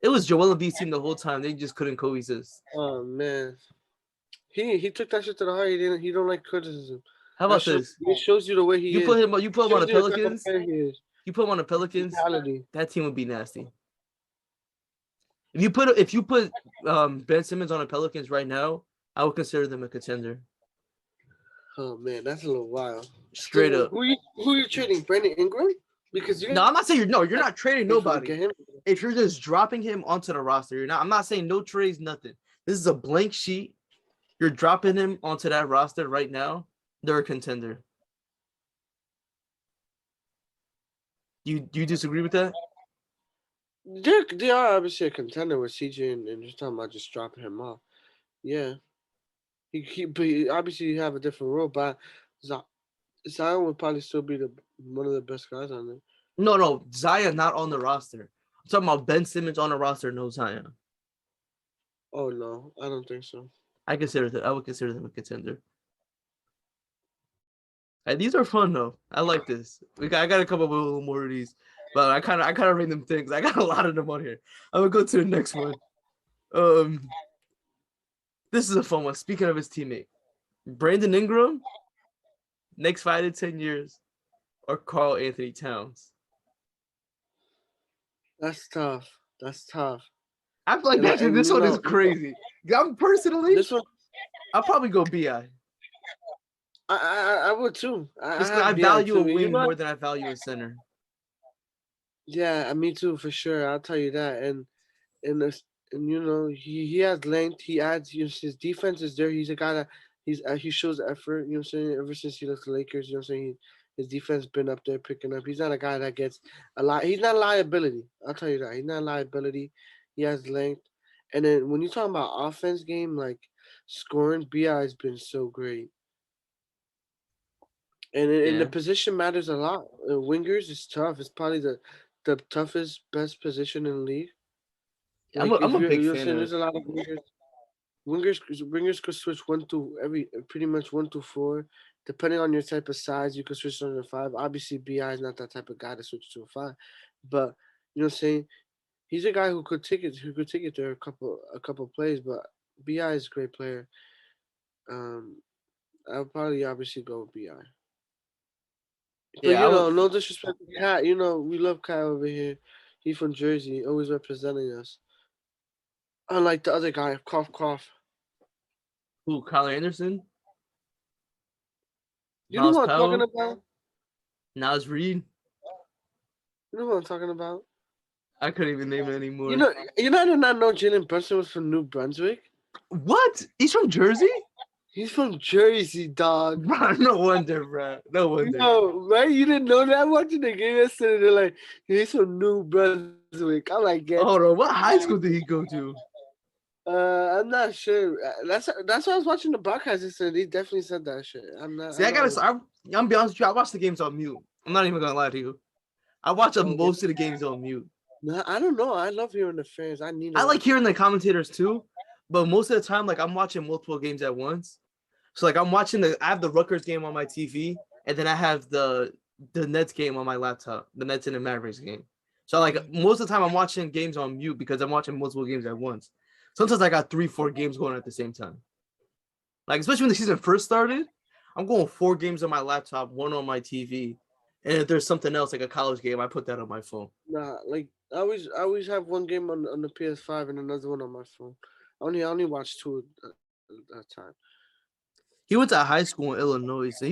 it was Joel Embiid's team the whole time. They just couldn't coexist. Oh man, he took that shit to the heart. He don't like criticism. How That about shows this? it shows you the way he You is. put him. You put him on Shows the you the type of Pelicans. player he is. You put him on the Pelicans. Mentality. That team would be nasty. If you put Ben Simmons on the Pelicans right now, I would consider them a contender. Oh man, that's a little wild. Straight up. Who you trading? Brandon Ingram? Because No, I'm not saying you're not trading nobody. get him. If you're just dropping him onto the roster, you're not. I'm not saying no trades, nothing. This is a blank sheet. You're dropping him onto that roster right now. They're a contender. You disagree with that? They are obviously a contender with CJ and just talking about just dropping him off. Yeah, but obviously you have a different role, but Zion would probably still be the one of the best guys on there. No, Zion not on the roster. I'm talking about Ben Simmons on the roster, no Zion. Oh no, I don't think so. I would consider them a contender. Hey, these are fun though. I like this. I got a couple of little more of these, but I kind of rate them things. I got a lot of them on here. I'm gonna go to the next one. This is a fun one. Speaking of his teammate, Brandon Ingram, next 5 to 10 years, or Carl Anthony Towns. That's tough. That's tough. I feel like this one is crazy. I'm personally, this one, I'll probably go Bi. I would too. I value a wing more than I value a center. Yeah, me too for sure. I'll tell you that. And you know he has length. He adds. His defense is there. He's a guy that he shows effort. You know what I'm saying. Ever since he left the Lakers, you know what I'm saying. His defense been up there picking up. He's not a guy that gets a lot. He's not a liability. I'll tell you that. He's not a liability. He has length. And then when you talk about offense game, like scoring, Bi has been so great. And the position matters a lot. Wingers is tough. It's probably the toughest, best position in the league. I'm a big fan of. There's a lot of wingers. Wingers could switch pretty much 1 to 4, depending on your type of size. You could switch on to 5. Obviously, Bi is not that type of guy to switch to a 5, but you know what I'm saying. He's a guy who could take it. Who could take it there a couple plays, but Bi is a great player. I'll probably obviously go with Bi. But no disrespect to Cat. You know, we love Cat over here. He's from Jersey, always representing us. Unlike the other guy, cough cough. Who? Kyle Anderson, You know Miles who I'm talking Powell, about? Nas Reed. You know who I'm talking about? I couldn't even name it You anymore. know, I did not know Jalen Brunson was from New Brunswick. What? He's from Jersey? He's from Jersey, dog. Bro, no wonder, bro. No wonder. No, right? You didn't know that? Watching the game yesterday, they're like, he's from New Brunswick. I'm like, get. Hold on. What high school did he go to? I'm not sure. That's why I was watching the broadcast yesterday. They definitely said that shit. I'm not. See, I'm I not. gotta. I'm gonna be honest with you. I watch the games on mute. I'm not even gonna lie to you. I watch Okay. most of the games on mute. Nah, I don't know. I love hearing the fans. I need to I like watch. hearing the commentators too, but most of the time, like I'm watching multiple games at once. So like I'm watching I have the Rutgers game on my TV, and then I have the Nets game on my laptop, the Nets and the Mavericks game. So like most of the time I'm watching games on mute because I'm watching multiple games at once. Sometimes I got 3-4 games going at the same time. Like especially when the season first started, I'm going 4 games on my laptop, 1 on my TV, and if there's something else like a college game, I put that on my phone. Nah, like I always have one game on the PS5 and another one on my phone. I only watch two at a time. He went to high school in Illinois, so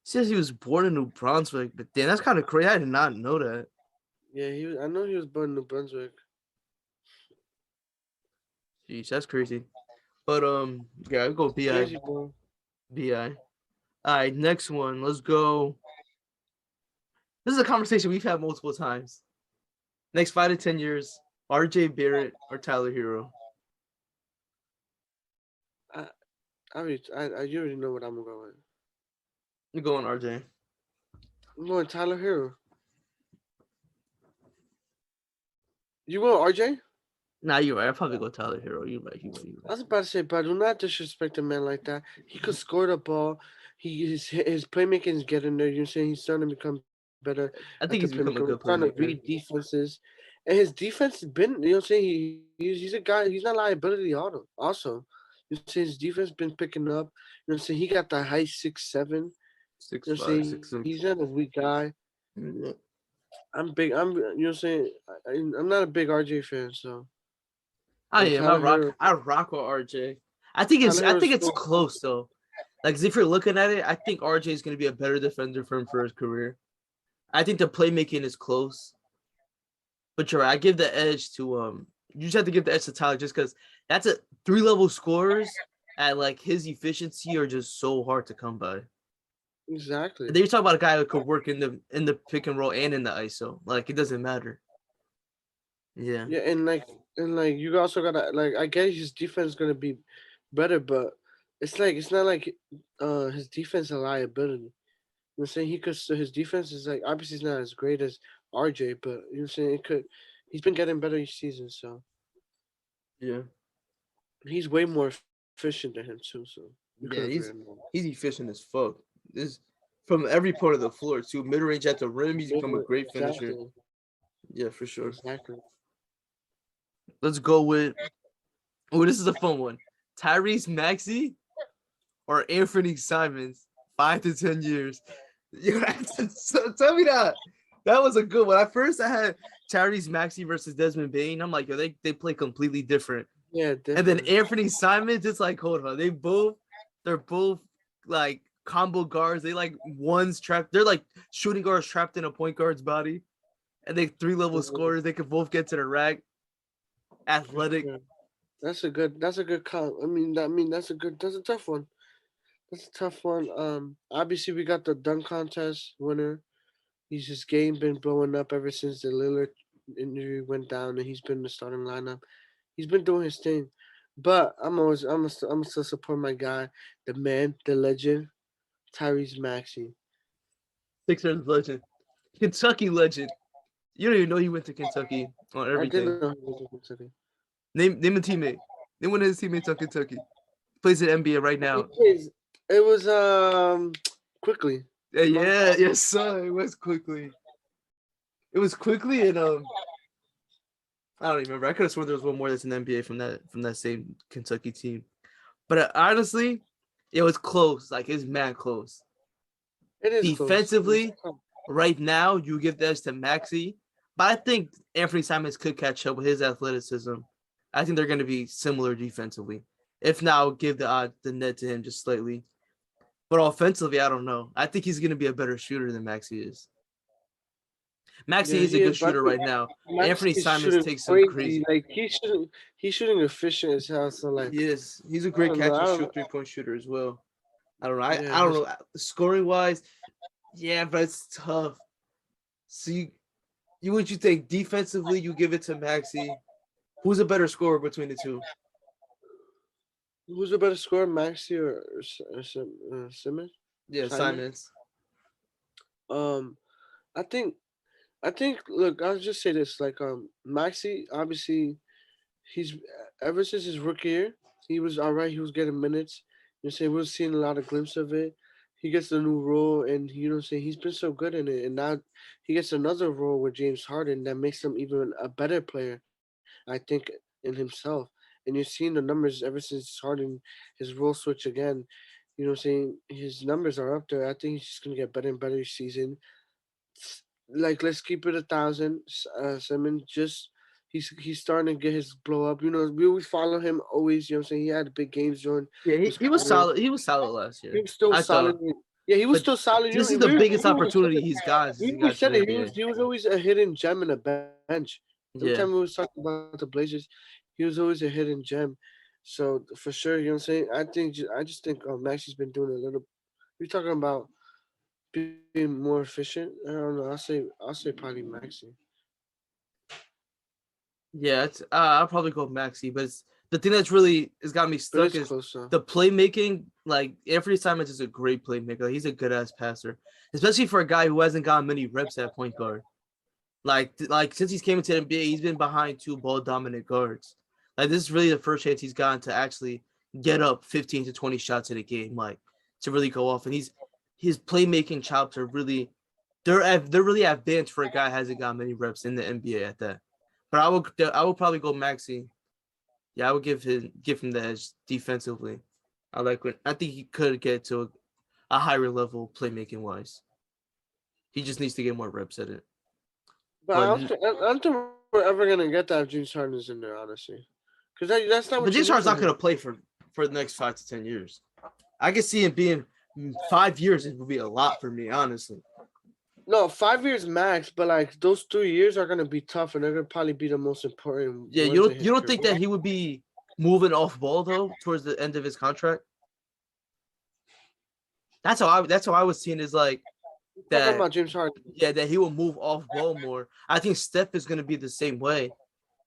says he was born in New Brunswick, but damn, that's kind of crazy. I did not know that. Yeah, I know he was born in New Brunswick. Jeez, that's crazy. But yeah, I'll go BI. Crazy, bro. BI. All right, next one. Let's go. This is a conversation we've had multiple times. Next 5 to 10 years, RJ Barrett or Tyler Hero. You already know what I'm gonna go with. I'm going RJ. I'm going Tyler Hero. You going RJ? Nah, you're right. I'll probably go Tyler Hero. You're right. You're right. I was about to say, but do not disrespect a man like that. He could score the ball. His playmaking is getting there. You're saying he's starting to become better I at think the he's become a playmaker. good He's starting to playmaker. read defenses, and his defense has been. You know, what I'm saying he's a guy. He's not liability. Also, you see his defense been picking up. You know, what I'm saying he got the height 6'7". You know, what I'm 6'5", saying 6'6". he's not a weak guy. Yeah. I'm big. You know, what I'm saying I'm not a big RJ fan, so. I But am. Tyler Hero, I rock with RJ. Tyler I Hero's think it's still close though. Like if you're looking at it, I think RJ is going to be a better defender for him for his career. I think the playmaking is close, but you're right. I give the edge to You just have to give the edge to Tyler just because that's a 3-level scorers at like his efficiency are just so hard to come by. exactly. And then you talk about a guy who could work in the pick and roll and in the ISO. Like it doesn't matter. Yeah. Yeah, and you also gotta I guess his defense is gonna be better, but it's not like his defense a liability. You know what I'm saying his defense is like obviously it's not as great as RJ, but you know what I'm saying he's been getting better each season, so Yeah. he's way more efficient than him too. So you Yeah, could agree on that. he's efficient as fuck. This from every part of the floor too. Mid range at the rim, he's become a great finisher. Exactly, Yeah, for sure. exactly. Let's go with. Oh, this is a fun one. Tyrese Maxey or Anthony Simons, 5 to 10 years. Tell me that. That was a good one. At first, I had Tyrese Maxey versus Desmond Bane. I'm like, yo, they play completely different. Yeah, And then definitely. Anthony Simons, it's like, hold on, they're both like combo guards. They like one's trapped. They're like shooting guards trapped in a point guard's body, and they 3-level scorers. They could both get to the rack. Athletic. Yeah. That's a good count. That's a tough one. That's a tough one. Obviously we got the dunk contest winner. His game been blowing up ever since the Lillard injury went down, and he's been in the starting lineup. He's been doing his thing, but I'm still support my guy, the man, the legend, Tyrese Maxey. Sixers legend. Kentucky legend. You don't even know he went to Kentucky on I didn't everything. know he was in Kentucky. Name a teammate. Name one of his teammates on Kentucky. Plays in NBA right now. It was quickly. Yeah, yes, sir. It was quickly. It was quickly and I don't even remember. I could have sworn there was one more that's in the NBA from that same Kentucky team. But honestly, it was close. Like it's mad close. It is Defensively, close. right now, you give that to Maxey. But I think Anthony Simons could catch up with his athleticism. I think they're going to be similar defensively. If not, I'll give the net to him just slightly. But offensively, I don't know. I think he's going to be a better shooter than Maxi is. Maxi Yeah, is a he good is. But I shooter think right now. Max Anthony is Simons shooting takes some crazy. crazy. Like he's shooting efficient as hell. So like He is. He's a I great don't know. catch I and don't. shoot 3-point shooter as well. I don't know. I Yeah, don't his know. Scoring wise, yeah, but it's tough. So you what you think defensively? You give it to Maxi. Who's a better scorer between the two? who's a better scorer, Maxi or Simmons? Yeah, Simon. Simons. Um, I think Look, I'll just say this: like Maxi, obviously, he's ever since his rookie year, he was all right. He was getting minutes. You know, say we're seeing a lot of glimpses of it. He gets a new role, and you know, say he's been so good in it, and now he gets another role with James Harden that makes him even a better player. I think in himself, and you've seen the numbers ever since Harden his role switch again. You know, saying his numbers are up there. I think he's just gonna get better and better each season. Like let's keep it 1,000. Simmons just he's starting to get his blow up. You know, we always follow him always. You know, what I'm saying he had big games during Yeah, his he was career. solid. He was solid last He year. was still I solid. thought, Yeah, he was but still solid. You this know, is the biggest we always said opportunity it. he's got since We he always got to said the it. NBA. He was always a hidden gem in the bench. Every time we Yeah, was talking about the Blazers, he was always a hidden gem. So for sure, you know what I'm saying. I just think Maxi's been doing a little. You're talking about being more efficient. I don't know. I'll say probably Maxi. yeah. I'll probably go Maxi, but the thing that's really has got me But stuck it's is closer. the playmaking. Like Anthony Simons is a great playmaker. He's a good ass passer, especially for a guy who hasn't gotten many reps at point guard. Like since he's came into the NBA, he's been behind two ball dominant guards. Like this is really the first chance he's gotten to actually get up 15 to 20 shots in a game, like to really go off. And his playmaking chops are really they're really advanced for a guy who hasn't got many reps in the NBA at that. But I would probably go Maxi. Yeah, I would give him the edge defensively. I think he could get to a higher level playmaking wise. He just needs to get more reps at it. But But I don't think we're ever gonna get that if James Harden is in there, honestly. Because that's not what you but need James from Harden's not him. going to play for the next 5 to 10 years. I can see him being 5 years. It would be a lot for me, honestly. No, 5 years max. But like those 3 years are gonna be tough, and they're gonna probably be the most important Yeah, ones in you his don't think that career. he would be moving off ball though towards the end of his contract? That's how I was seeing is like Talking that. about James Harden. Yeah, that he will move off ball more. I think Steph is going to be the same way.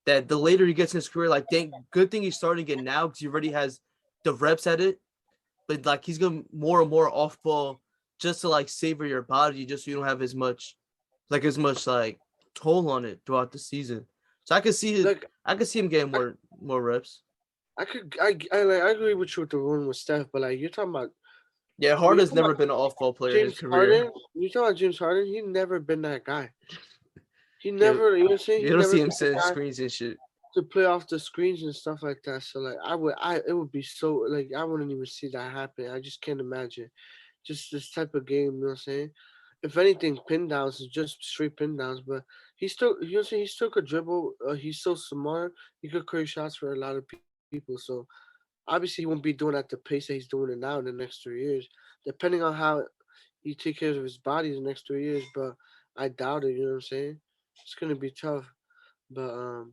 That the later he gets in his career, like good thing he's starting it now because he already has the reps at it. But like he's going more and more off ball just to like savor your body, just so you don't have as much like toll on it throughout the season. So Like I could see him getting I, more reps. I agree with you with the one with Steph, but like you're talking about Yeah, when you Harden's talking never about been an off ball player in his James career. Harden, you talking about James Harden, he never been that guy. He Yeah, never, you know what I'm saying? you He don't never see him been the setting guy screens and shit. to play off the screens and stuff like that. So like it would be so like I wouldn't even see that happen. I just can't imagine. Just this type of game, you know what I'm saying? If anything, pin downs is just straight pin downs, but he still you know what I'm saying, he still could dribble. He's so smart. He could create shots for a lot of people. So obviously he won't be doing at the pace that he's doing it now in the next 3 years. Depending on how he take care of his body the next 3 years, but I doubt it, you know what I'm saying? It's gonna be tough. But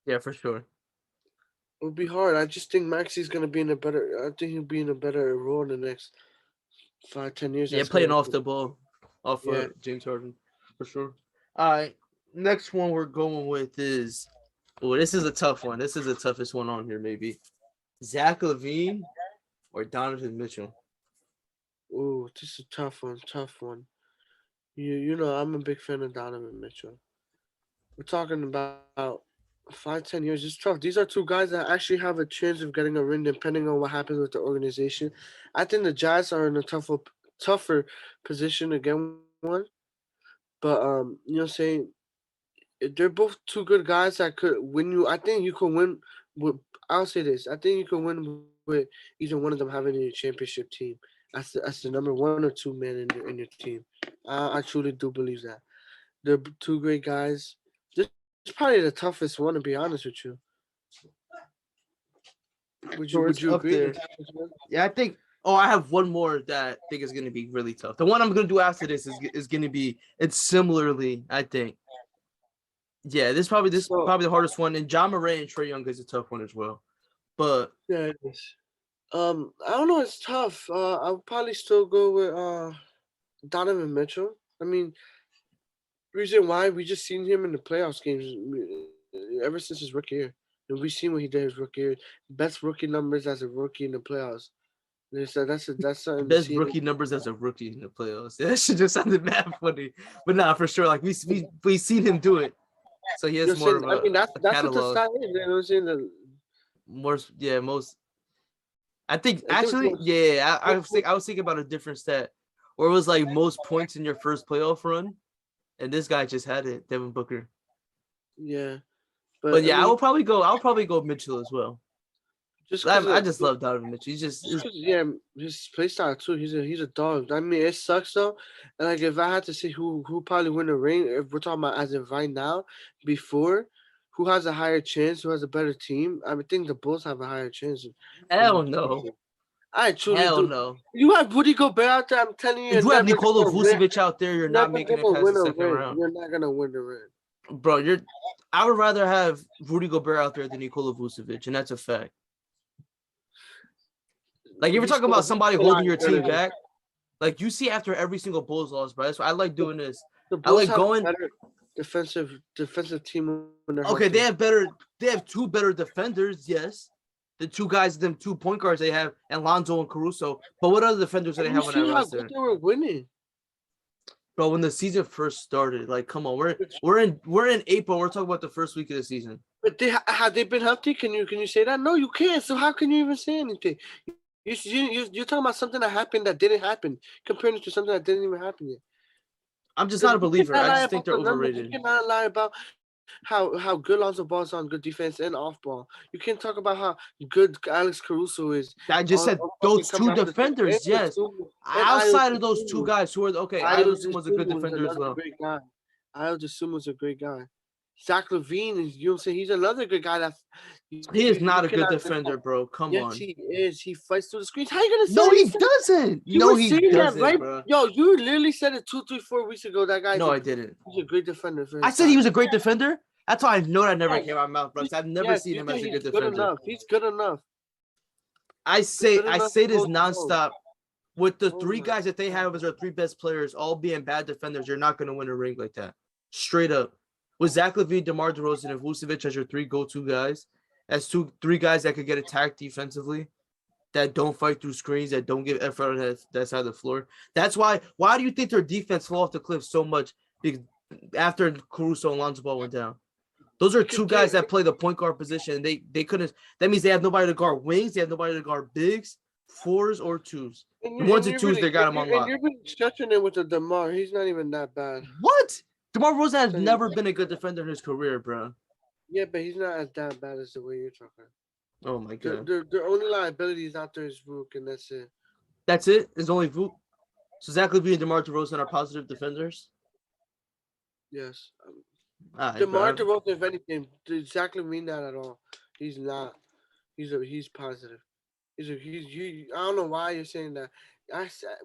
Yeah, for sure. it would be hard. I just think Maxi's gonna be in a better. I think he'll be in a better role in the next 5, 10 years. Yeah, That's playing gonna. off the ball, off Yeah. James Harden, for sure. All right, next one we're going with is, oh, this is a tough one. This is the toughest one on here, maybe. Zach Levine or Donovan Mitchell. Ooh, this is a tough one. Tough one. You know I'm a big fan of Donovan Mitchell. We're talking about 5, 10 years. It's tough. These are two guys that actually have a chance of getting a ring, depending on what happens with the organization. I think the Jazz are in a tougher position to get one. But you know, what I'm saying they're both two good guys that could win you. I think you could win with. I'll say this. I think you could win with either one of them having a championship team. That's the number 1 or 2 man in your team. I truly do believe that. They're two great guys. This is probably the toughest one to be honest with you. Would George you up agree? there. Yeah, I think. Oh, I have one more that I think is going to be really tough. The one I'm going to do after this is going to be. It's similarly, I think. Yeah, this probably the hardest one. And John Moran and Trae Young is a tough one as well. But yeah, it is. I don't know. It's tough. I'll probably still go with Donovan Mitchell. I mean, reason why we just seen him in the playoffs games ever since his rookie year, and we seen what he did his rookie year. Best rookie numbers as a rookie in the playoffs. That's something to best see. rookie numbers as a rookie in the playoffs. That should just sounded mad funny, but nah, for sure. Like we seen him do it, so he has more of I mean, a that's what the catalog. style is. You know what I'm saying? Most. I think I think actually, yeah. I was thinking about a different stat, where it was like most points in your first playoff run, and this guy just had it, Devin Booker. Yeah, But yeah, I mean, I'll probably go Mitchell as well. just I just love Donovan Mitchell. He's just yeah, his play style too. He's a dog. I mean, it sucks though. And like, if I had to say who probably win the ring, if we're talking about as of right now, before, who has a higher chance, who has a better team, I would think the Bulls have a higher chance. hell no, I truly hell do. no. You have Rudy Gobert out there. I'm telling you, If you you're have never Nikola gonna win. Vucevic out there, you're not Never making it gonna past win the a second ring. round, You're not gonna win the ring. bro. I would rather have Rudy Gobert out there than Nikola Vucevic, and that's a fact. Like if you're talking about somebody holding your team back, like you see after every single Bulls loss, bro. That's why I like doing this. The I Bulls like have going. a better defensive team when they're Okay, healthy. They have two better defenders. Yes, the two guys, them 2 point guards they have, and Lonzo and Caruso. But what other defenders do they And you have on that see how roster? good they were winning. Bro, when the season first started, like, come on, we're in April. We're talking about the first week of the season. But have they been healthy? Can you say that? No, you can't. So how can you even say anything? You're talking about something that happened that didn't happen, comparing it to something that didn't even happen yet. I'm just not a believer. I just think they're Numbers. You overrated. cannot lie about how good Lonzo Ball is on good defense and off ball. You can't talk about how good Alex Caruso is. I just said those two defenders. Yes, outside of those two guys, who are okay. I was a good defender as well. Great guy. Ayo Dosunmu's a great guy. Zach LaVine is, you know what I'm saying? He's another good guy he is not a good defender, bro. Come on. Yes, he is. He fights through the screens. How you gonna say? No, he doesn't. No, he doesn't, right? Bro. Yo, you literally said it 2, 3, 4 weeks ago. That guy. No, I didn't. He's a great defender. I said he was a great defender. That's why I know that never came out of my mouth, bro. I've never seen him as a good defender. Enough. He's good enough. I say this nonstop. With the three guys that they have as their 3 best players, all being bad defenders, you're not going to win a ring like that. Straight up. With Zach LaVine, DeMar DeRozan, and Vucevic as your 3 go-to guys, as 3 guys that could get attacked defensively, that don't fight through screens, that don't give effort on that side of the floor. That's why. Why do you think their defense fell off the cliff so much after Caruso and Lonzo Ball went down? Those are 2 guys that play the point guard position. They couldn't. That means they have nobody to guard wings. They have nobody to guard bigs, 4s or 2s. The 1s and 2s, they got him on lock. And you've been stretching it with the DeMar. He's not even that bad. What? DeMar DeRozan has never been a good defender in his career, bro. Yeah, but he's not as that bad as the way you're talking. Oh my god. Their only liabilities out there is Vuk, and that's it. That's it? It's only Vuk? So Zach LaVine and DeMar DeRozan are positive defenders? Yes. Right, DeMar DeRozan, if anything, Zach LaVine not at all. He's not. He's positive. I don't know why you're saying that.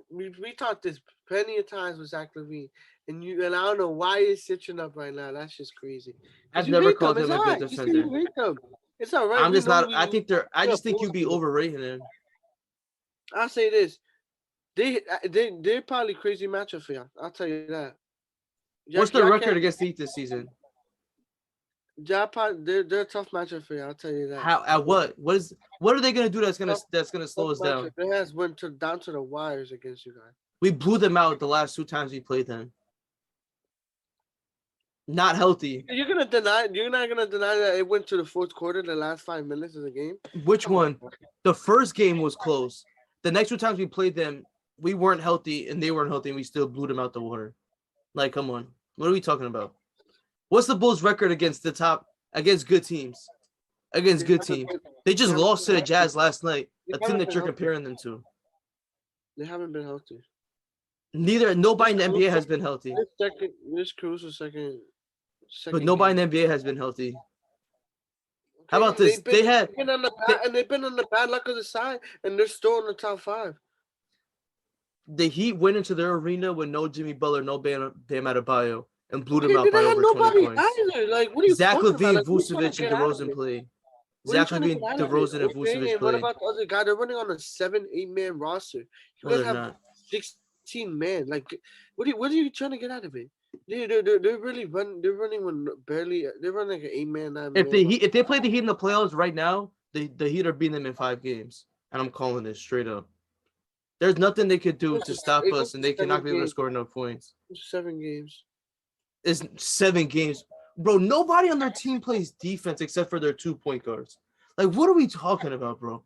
We talked this plenty of times with Zach LaVine, and I don't know why you're stitching up right now. That's just crazy. I've never called him a good defender. You hate them. It's all right. I'm just not. I just think you'd be overrating him. I'll say this: they're probably crazy matchup for you. I'll tell you that. What's their record against the Heat this season? They're a tough matchup for you. I'll tell you that. How at what? What are they gonna do that's gonna slow us down? It has went down to the wires against you guys. We blew them out the last 2 times we played them. Not healthy. You're not gonna deny that it went to the 4th quarter, the last 5 minutes of the game. Which one? The first game was close. The next 2 times we played them, we weren't healthy and they weren't healthy, and we still blew them out the water. Like, come on. What are we talking about? What's the Bulls' record against good teams? Against good teams. They just lost to the Jazz last night, a team that you're comparing them to. They haven't been healthy. Nobody in the NBA has been healthy. This Caruso second. But nobody in the NBA has been healthy. How about this? They've been on the bad luck of the side, and they're still in the top 5. The Heat went into their arena with no Jimmy Butler, no Bam Adebayo, and blew them Okay, out they by didn't have over 20 nobody points. either. Like, what are you Zach talking about? LaVine, Like, what are you trying to Vucevic, and get out of DeRozan it? played. What are you Zach trying to LaVine, get out of it? DeRozan, and Okay, Vucevic and what played. about the other guy? They're running on a 7-8 man roster. You No, guys they're have not. 16 men. Like, what are you trying to get out of it? They're really running. They're running with barely. They're running like an 8-man, 9-man. If they play the Heat in the playoffs right now, the Heat are beating them in 5 games, and I'm calling this straight up. There's nothing they could do to stop us, and they cannot be able to score enough points. 7 games. It's 7 games, bro. Nobody on their team plays defense except for their 2 point guards. Like, what are we talking about, bro?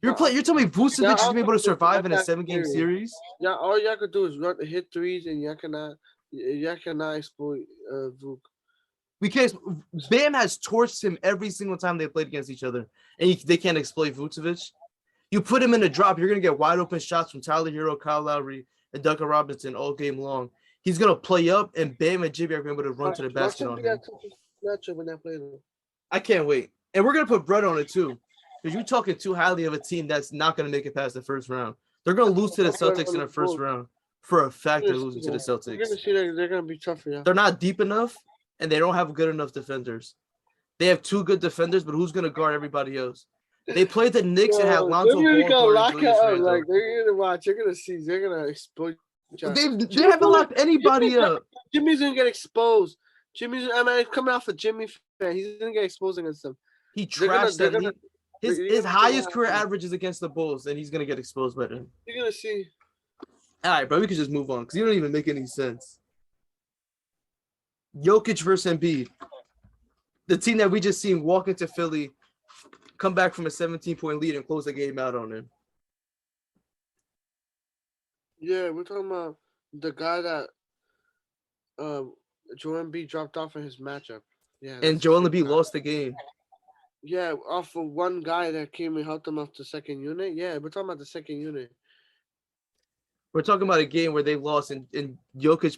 You're telling me Vucevic is gonna be able to survive in a 7-game series? Yeah, all y'all could do is hit threes, and y'all cannot exploit Vuk. We can't. Bam has torched him every single time they played against each other, and they can't exploit Vucevic. You put him in a drop, you're gonna get wide open shots from Tyler Hero, Kyle Lowry, and Duncan Robinson all game long. He's gonna play up, and Bam and Jimmy are gonna be able to run to the basket on him. I can't wait, and we're gonna put bread on it too, because you're talking too highly of a team that's not gonna make it past the first round. They're gonna lose to the Celtics in the first round. For a fact, they're losing to the Celtics. You're gonna see that they're gonna be tough for you. They're not deep enough, and they don't have good enough defenders. They have 2 good defenders, but who's gonna guard everybody else? They played the Knicks and had Lonzo Ball guard lock Julius up. Like, they're gonna watch. You're gonna see. They're gonna exploit. They haven't locked anybody up. Jimmy's gonna get exposed. Coming off a Jimmy fan, he's gonna get exposed against them. He trashed them. His highest career average is against the Bulls, and he's gonna get exposed by them. You're gonna see. All right, bro. We could just move on because you don't even make any sense. Jokic versus Embiid. The team that we just seen walk into Philly, come back from a 17-point lead and close the game out on him. Yeah, we're talking about the guy that Joel Embiid dropped off in his matchup. Yeah, and Joel Embiid lost the game. Yeah, off of one guy that came and helped him off the second unit. Yeah, we're talking about the second unit. We're talking about a game where they lost and Jokic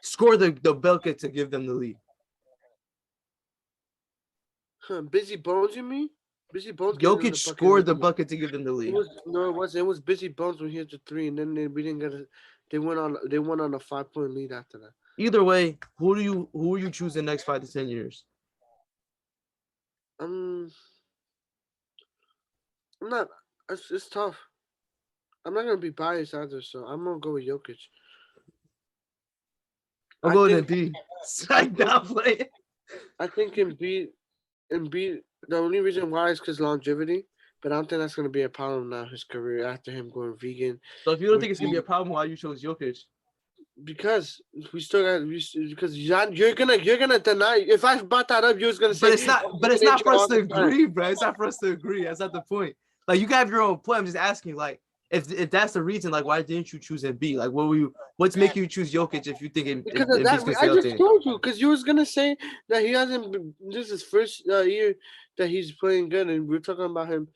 scored the bucket to give them the lead. Busy Bones, you mean? Busy Bones. Jokic scored the bucket to give them the lead. It was Busy Bones when he hit the 3, and then we didn't get it. They went on a 5-point lead after that. Either way, who are you choosing next 5 to 10 years? I'm not. It's tough. I'm not gonna be biased either, so I'm gonna go with Jokic. I'm going to Embiid. Psych down play. I think Embiid. The only reason why is because longevity, but I don't think that's gonna be a problem now. His career after him going vegan. So if you don't think it's gonna be a problem, why you chose Jokic? Because we still got because you're gonna deny. If I brought that up, you was gonna say. But it's not for us to agree, bro. It's not for us to agree. That's not the point. Like, you have your own point. I'm just asking, like, if that's the reason, like, why didn't you choose Embiid? Like, what's making you choose Jokic if you think because of that? I just told you because you was gonna say that he hasn't. This is his first year that he's playing good, and we're talking about him.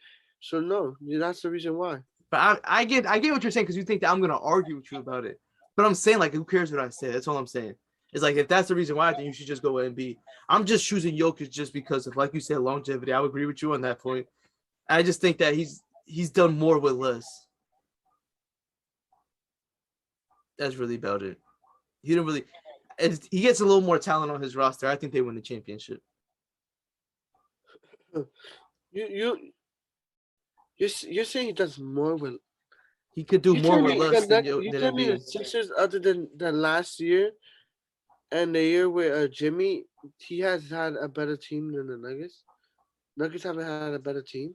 So no, that's the reason why. But I get what you're saying because you think that I'm gonna argue with you about it. But I'm saying, like, who cares what I say? That's all I'm saying. It's like, if that's the reason why, then you should just go with Embiid. I'm just choosing Jokic just because of, like you said, longevity. I would agree with you on that point. I just think that he's done more with less. That's really about it. He didn't really. He gets a little more talent on his roster. I think they win the championship. You're saying he does more with. He could do more with less than you tell me the Sixers, other than last year and the year with Jimmy, he has had a better team than the Nuggets. Nuggets haven't had a better team.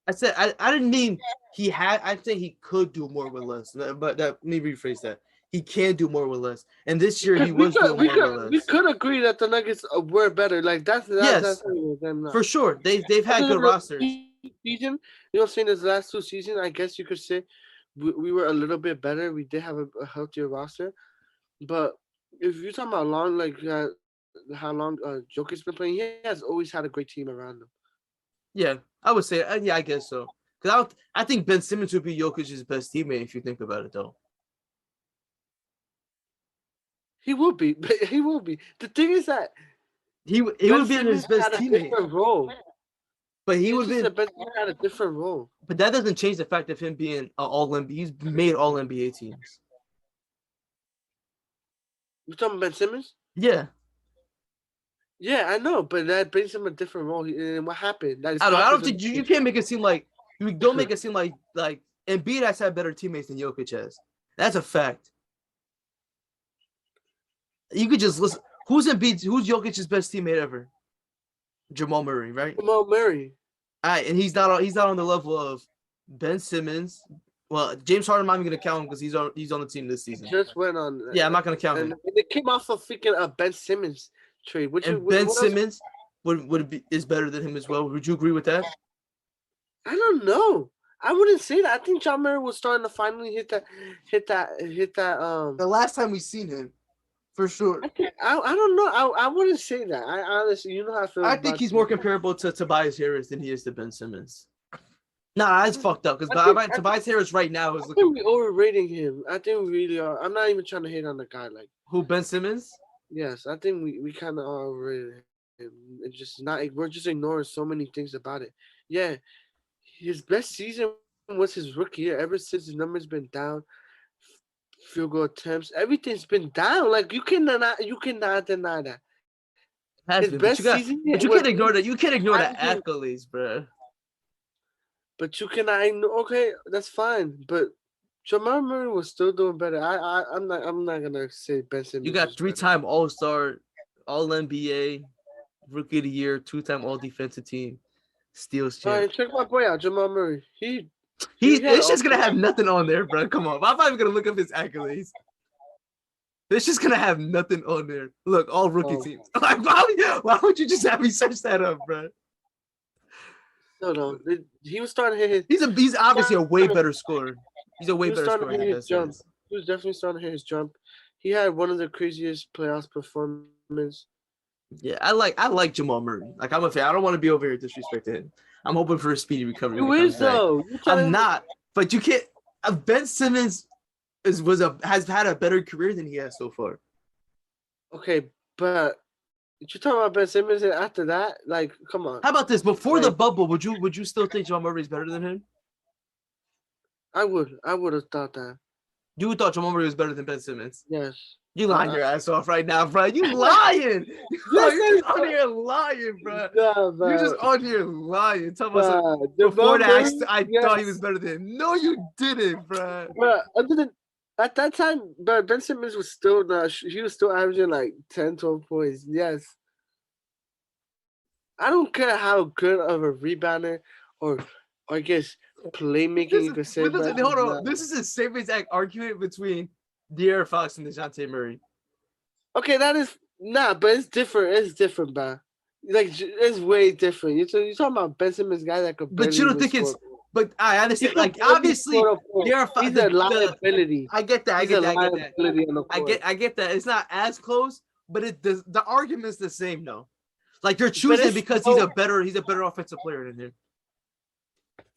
I said I didn't mean he had. I think he could do more with less. But let me rephrase that. He can do more with less. And this year he was doing more with less. We could agree that the Nuggets were better. Like that's for sure. They've had good rosters. Season, you know, saying this last 2 seasons, I guess you could say we were a little bit better. We did have a healthier roster, but if you're talking about long, like how long Jokic's been playing, he has always had a great team around him. Yeah, I would say, yeah, I guess so. Because I think Ben Simmons would be Jokic's best teammate if you think about it, though. He will be. He will be. The thing is that He would Ben be his Simmons best had a teammate, different role. but he He would just be. said Ben Simmons had a different role. But that doesn't change the fact of him being an all NBA. He's made all NBA teams. You talking about Ben Simmons? Yeah, Yeah, I know, but that brings him a different role. And what happened? That his I don't know. I don't confidence. think you can't make it seem like you don't make it seem like Embiid has had better teammates than Jokic has. That's a fact. You could just listen. Who's Jokic's best teammate ever? Jamal Murray, right? Jamal Murray. All right, and he's not on the level of Ben Simmons. Well, James Harden, I'm not even gonna count him because he's on the team this season. Just went on. Yeah, I'm not gonna count him. And they came off of freaking Ben Simmons trade. And Ben Simmons is better than him as well. Would you agree with that? I don't know. I wouldn't say that. I think John Murray was starting to finally hit that. The last time we seen him, for sure. I don't know. I wouldn't say that. I honestly, you know how I feel. I think he's more comparable to Tobias Harris than he is to Ben Simmons. Nah, that's fucked up because Tobias Harris right now is looking. I think we're overrating him. I think we really are. I'm not even trying to hate on the guy. Like Who, Ben Simmons? Yes, I think we kind of are overrated him. It's just not. We're just ignoring so many things about it. Yeah, his best season was his rookie year. Ever since his numbers been down, field goal attempts, everything's been down. Like you cannot deny that. Has His been, best season, but you can't ignore that. You can't ignore the accolades, bro. But you cannot ignore. Okay, that's fine. But Jamal Murray was still doing better. I'm not gonna say Ben Simmons. You got 3-time All-Star, All-NBA, Rookie of the Year, 2-time All-Defensive Team, steals champ. All right, check my boy out, Jamal Murray. It's just gonna have nothing on there, bro. Come on, I'm not even gonna look up his accolades. It's just gonna have nothing on there. Look, all rookie teams. Like, why would you just have me search that up, bro? No. He was starting to hit his. He's obviously a way better scorer. He's a way better scorer than Ben Simmons. He was definitely starting to hit his jump. He had one of the craziest playoffs performances. Yeah, I like Jamal Murray. Like, I'm a fan. I don't want to be over here disrespecting him. I'm hoping for a speedy recovery. Who is though? I'm not, but you can't. Ben Simmons has had a better career than he has so far. Okay, but you're talking about Ben Simmons, and after that, like, come on. How about this? Before the bubble, would you still think Jamal Murray is better than him? I would have thought that. You thought Jamal Murray was better than Ben Simmons? Yes. You lying your ass off right now, bro. You lying. You're just on here lying, bro. No, you're just on here lying. Tell me before that I thought he was better than him. No, you didn't, bro. Bro, at that time, Ben Simmons was still he was still averaging like 10, 12 points. Yes. I don't care how good of a rebounder or I guess playmaking you could say. Hold on. This is the same exact argument between De'Aaron Fox and DeJounte Murray. Okay, that is but it's different. It's different, bro. Like it's way different. You're talking about Ben Simmons, guy that could. But you don't think it's. But I understand. Like obviously, De'Aaron Fox. He's a liability. I get that. I get that. It's not as close, but the argument's the same though. Like you're choosing because he's a better offensive player than him.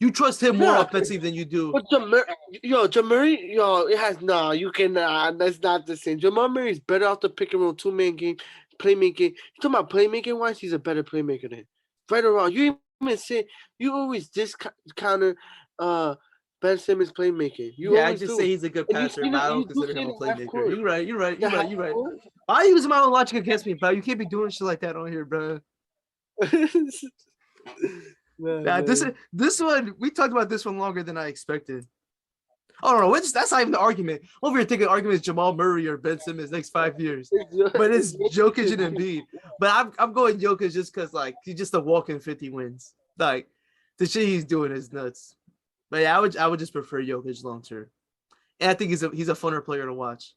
You trust him more offensive than you do. But Jamal Murray, it has you cannot. That's not the same. Jamal Murray is better off the pick and roll 2-man game, playmaking. You talking about playmaking wise, he's a better playmaker than him. Right or wrong. You even say you always discounter Ben Simmons playmaking. I just say he's a good passer, but I don't consider him a playmaker. You're right. Why are you using my own logic against me, bro? You can't be doing shit like that on here, bro. This one we talked about this one longer than I expected. Oh no, that's not even the argument. Over here thinking argument is Jamal Murray or Ben Simmons next 5 years, but it's Jokic and Embiid. But I'm going Jokic just because like he's just a walking 50 wins. Like the shit he's doing is nuts. But yeah, I would just prefer Jokic long term, and I think he's a funner player to watch.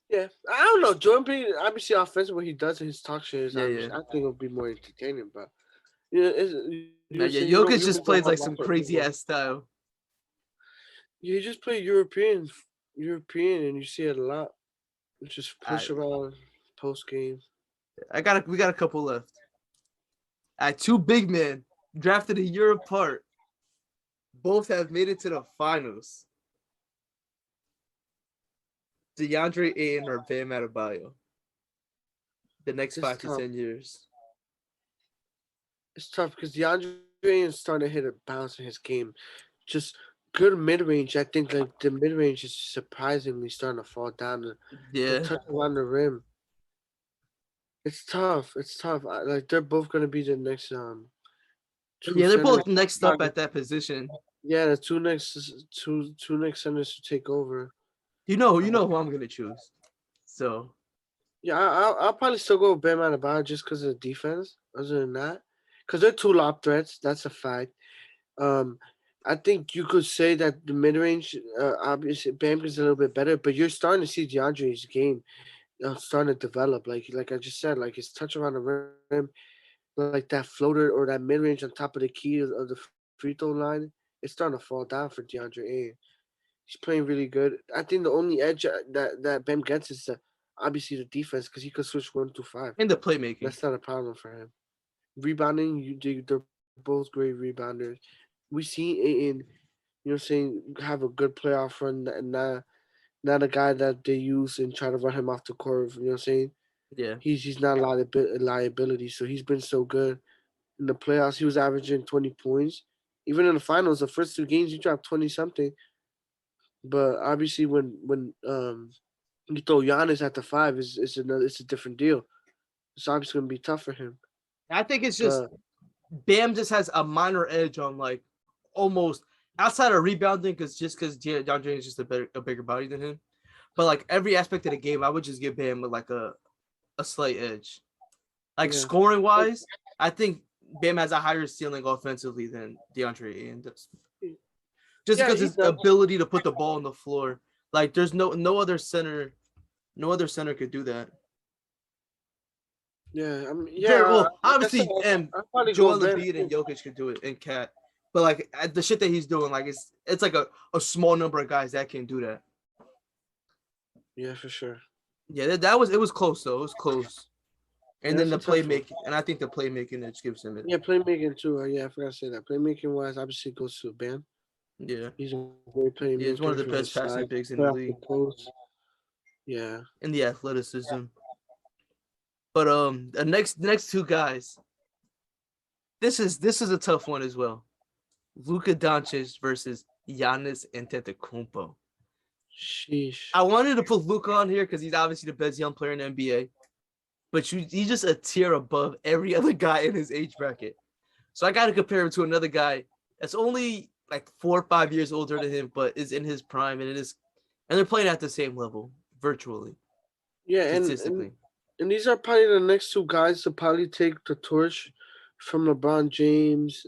Yeah, I don't know. Jordan Peele, obviously, offensive what he does in his talk shows. I think it'll be more entertaining. But Jokic just plays like some crazy ass style. Yeah, he just play European, and you see it a lot. Just push around post game. We got a couple left. Two big men drafted a year apart. Both have made it to the finals. DeAndre Ayton or Bam Adebayo? the next It's 5 to 10 years. tough because DeAndre is starting to hit a bounce in his game. Just good mid range. I think like the mid range is surprisingly starting to fall down. The Yeah. touch around the rim. It's tough. It's tough. Like they're both gonna be the next two Yeah, they're centers. both next up at that position. Yeah, the two next centers to take over. You Uh, know who I'm gonna choose. So yeah, I'll probably still go with Bam Adebayo just because of the defense. Other than that, because they're two lob threats. That's a fact. Um, I think you could say that the mid range, obviously Bam is a little bit better, but you're starting to see DeAndre's game starting to develop. Like I just said, like his touch around the rim, like that floater or that mid range on top of the key of the free throw line, it's starting to fall down for DeAndre A. He's playing really good. I think the only edge that Bam gets is obviously the defense because he could switch 1 to 5. and the playmaking. That's not a problem for him. Rebounding, they're both great rebounders. We see Aiton, have a good playoff run, and not a guy that they use and try to run him off the court. Yeah. He's not a liability, so he's been so good in the playoffs. He was averaging 20 points. Even in the finals, the first 2 games, he dropped 20 something. But obviously, when you throw Giannis at the 5, it's a different deal. It's obviously gonna be tough for him. I think it's just But Bam just has a minor edge on like almost outside of rebounding because DeAndre is just a bigger body than him. But like every aspect of the game, I would just give Bam like a slight edge. Like yeah, scoring wise, I think Bam has a higher ceiling offensively than DeAndre and just yeah, because he his does. ability to put the ball on the floor. Like there's no other center could do that. Yeah, I mean, Very yeah. well, Like I said, obviously, and I'll probably go Joel Ben. Embiid and Jokic could do it, and Cat. But like the shit that he's doing, like it's like a small number of guys that can do that. Yeah, for sure. Yeah, that was it was close though. It was close. And Yeah, then that's the a tough one. playmaking, and I think the playmaking that gives him it. Yeah, playmaking too. Yeah, I forgot to say that. Playmaking wise, obviously goes to Bam. Yeah, He's a great yeah, he's one playmaker of the for his best size. passing bigs in Play the off the league, post. Yeah. and the athleticism. But the next two guys, this is a tough one as well. Luka Doncic versus Giannis Antetokounmpo. Sheesh. I wanted to put Luka on here because he's obviously the best young player in the NBA, but he's just a tier above every other guy in his age bracket. So I got to compare him to another guy that's only like 4 or 5 years older than him, but is in his prime and they're playing at the same level virtually, Yeah, statistically. and these are probably the next two guys to probably take the torch from LeBron James,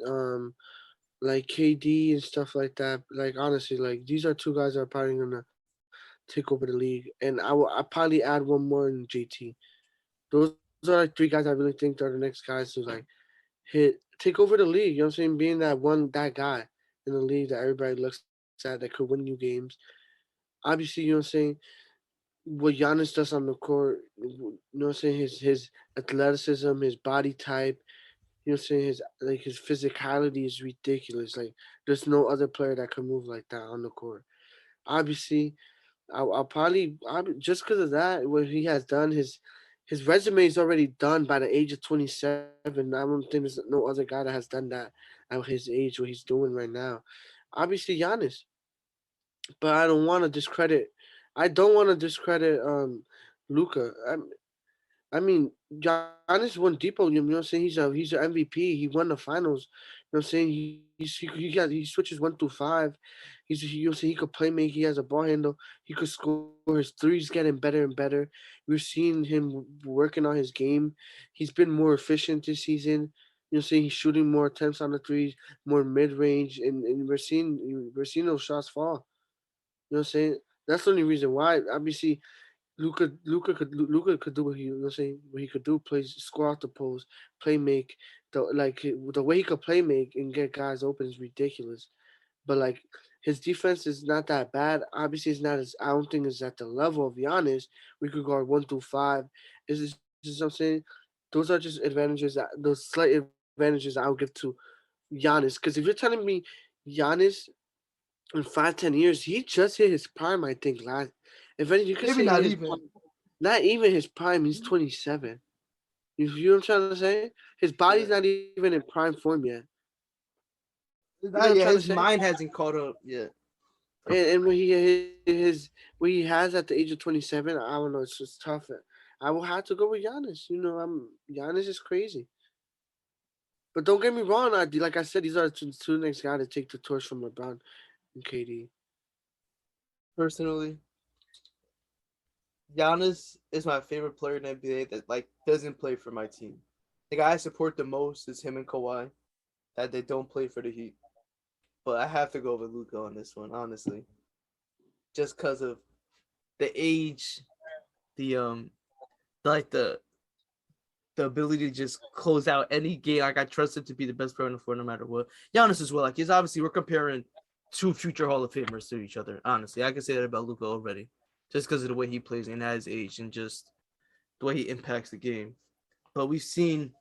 like KD and stuff like that. Like honestly, like these are two guys that are probably gonna take over the league, and I probably add one more in JT. Those are like 3 guys I really think are the next guys to like take over the league. You know what I'm saying? Being that guy in the league that everybody looks at that could win you games. Obviously, you know what I'm saying? What Giannis does on the court, you know what I'm saying? His athleticism, his body type, you know what I'm saying? His physicality is ridiculous. Like there's no other player that can move like that on the court. Obviously, just because of that, what he has done, his resume is already done by the age of 27. I don't think there's no other guy that has done that at his age, what he's doing right now. Obviously, Giannis, but I don't want to discredit. I don't want to discredit Luca. I mean, Giannis won Depot. You know what I'm saying? He's an MVP. He won the finals. You know what I'm saying? He switches 1 to 5. You know, he could play make. He has a ball handle. He could score. His threes getting better and better. We're seeing him working on his game. He's been more efficient this season. You know, saying he's shooting more attempts on the threes, more mid range, and we're seeing those shots fall. You know what I'm saying? That's the only reason why. Obviously, Luca could do what he, you know what I'm saying, what he could do, play, score out the post, play make. The way he could play make and get guys open is ridiculous. But like his defense is not that bad. Obviously, it's not as, I don't think it's at the level of Giannis. We could guard 1 through 5. Is this what I'm saying? Those are just advantages. Those slight advantages I'll give to Giannis. Because if you're telling me Giannis in 5, 10 years, he just hit his prime. I think last. If any, you could Maybe say not his even. not even his prime. He's 27. You know what I'm trying to say? His body's not even in prime form yet. You know what I'm Yeah, trying to his say? mind hasn't caught up yet. And when his what he has at the age of 27, I don't know. It's just tough. I will have to go with Giannis. You know, Giannis is crazy. But don't get me wrong. Like I said, these are the two next guys to take the torch from LeBron and KD. Personally, Giannis is my favorite player in the NBA that like doesn't play for my team. The guy I support the most is him and Kawhi, that they don't play for the Heat. But I have to go with Luka on this one, honestly, just because of the age, the like the ability to just close out any game. Like I trust him to be the best player on the floor no matter what. Giannis as well. Like he's obviously we're comparing two future Hall of Famers to each other. Honestly, I can say that about Luka already, just because of the way he plays and at his age and just the way he impacts the game. But we've seen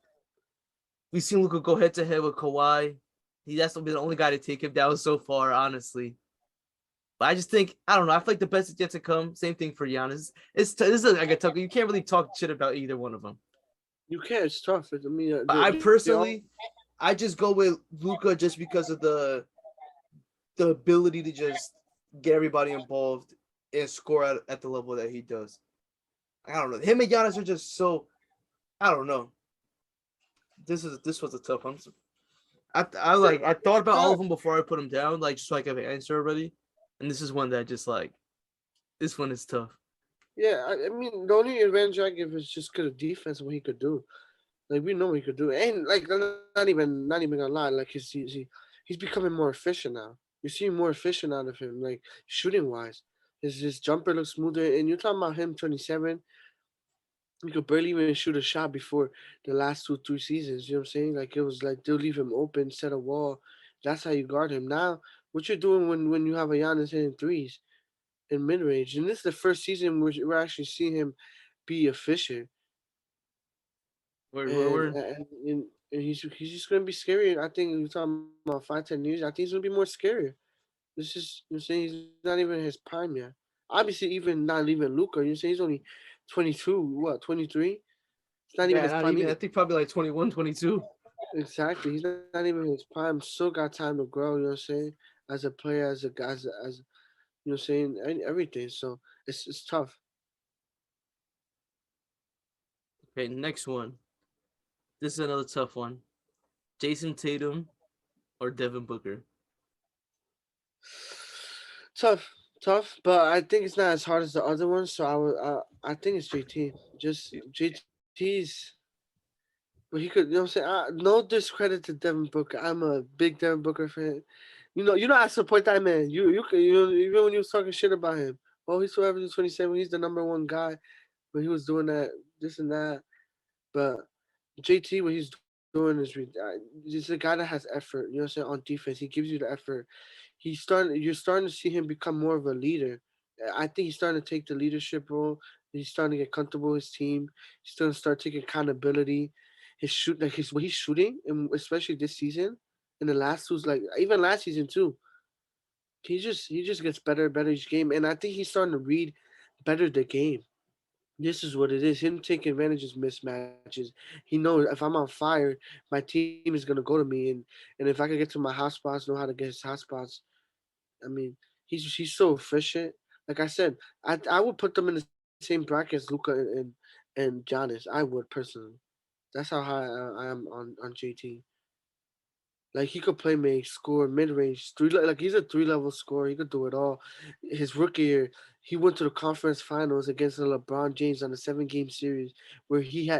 Luka go head to head with Kawhi. That's been the only guy to take him down so far, honestly. But I just think I don't know. I feel like the best is yet to come. Same thing for Giannis. This is like a tough. You can't really talk shit about either one of them. You can't. It's tough. I mean, But I personally, I just go with Luka just because of the ability to just get everybody involved and score at the level that he does. I don't know. Him and Giannis are just so. I don't know. This was a tough one. I thought about all of them before I put them down, like just so I have an answer already. And this is one that just like this one is tough. Yeah, I mean, the only advantage I give is just because of defense and what he could do. Like we know what he could do, and like not even gonna lie, like he's becoming more efficient now. You're seeing more efficient out of him, like shooting wise. His jumper looks smoother, and you're talking about him 27. He could barely even shoot a shot before the last 2 3 seasons. You know what I'm saying? Like it was like they'll leave him open, set a wall. That's how you guard him. Now, what you're doing when you have a Giannis hitting threes in mid range, and this is the first season where we're actually seeing him be efficient. and We're and, and, and he's just gonna be scary. I think we're talking about 5 10 years. I think he's gonna be more scarier. This is you're saying he's not even in his prime yet. Obviously, even not even Luca. You're saying he's only 22. What 23? It's not even yeah, his not prime even. either. I think probably like 21, 22. Exactly, he's not even his prime. Still got time to grow. You know what I'm saying? As a player, as a guy, as you know, what I'm saying everything. So it's tough. Okay, next one. This is another tough one. Jason Tatum or Devin Booker. Tough, tough, but I think it's not as hard as the other ones. So I think it's JT. Just JT's. But he could, you know what I'm saying? No discredit to Devin Booker. I'm a big Devin Booker fan. I support that man. Even when you was talking shit about him. Oh, he's forever 27. He's the number one guy. But he was doing that, this and that. But JT, what he's doing is he's a guy that has effort. You know what I'm saying? On defense, he gives you the effort. You're starting to see him become more of a leader. I think he's starting to take the leadership role. He's starting to get comfortable with his team. He's starting to start taking accountability. His what he's shooting, and especially this season, in the last two, like even last season too. He just gets better and better each game, and I think he's starting to read better the game. This is what it is. Him taking advantage of mismatches. He knows if I'm on fire, my team is gonna go to me, and if I can get to my hot spots, know how to get his hot spots. I mean, he's so efficient. Like I said, I would put them in the same bracket as Luca and Giannis. I would personally. That's how high I am on JT. Like he could play make, score, mid range, three. Like he's a 3 level scorer. He could do it all. His rookie year, he went to the conference finals against the LeBron James on a 7 game series where he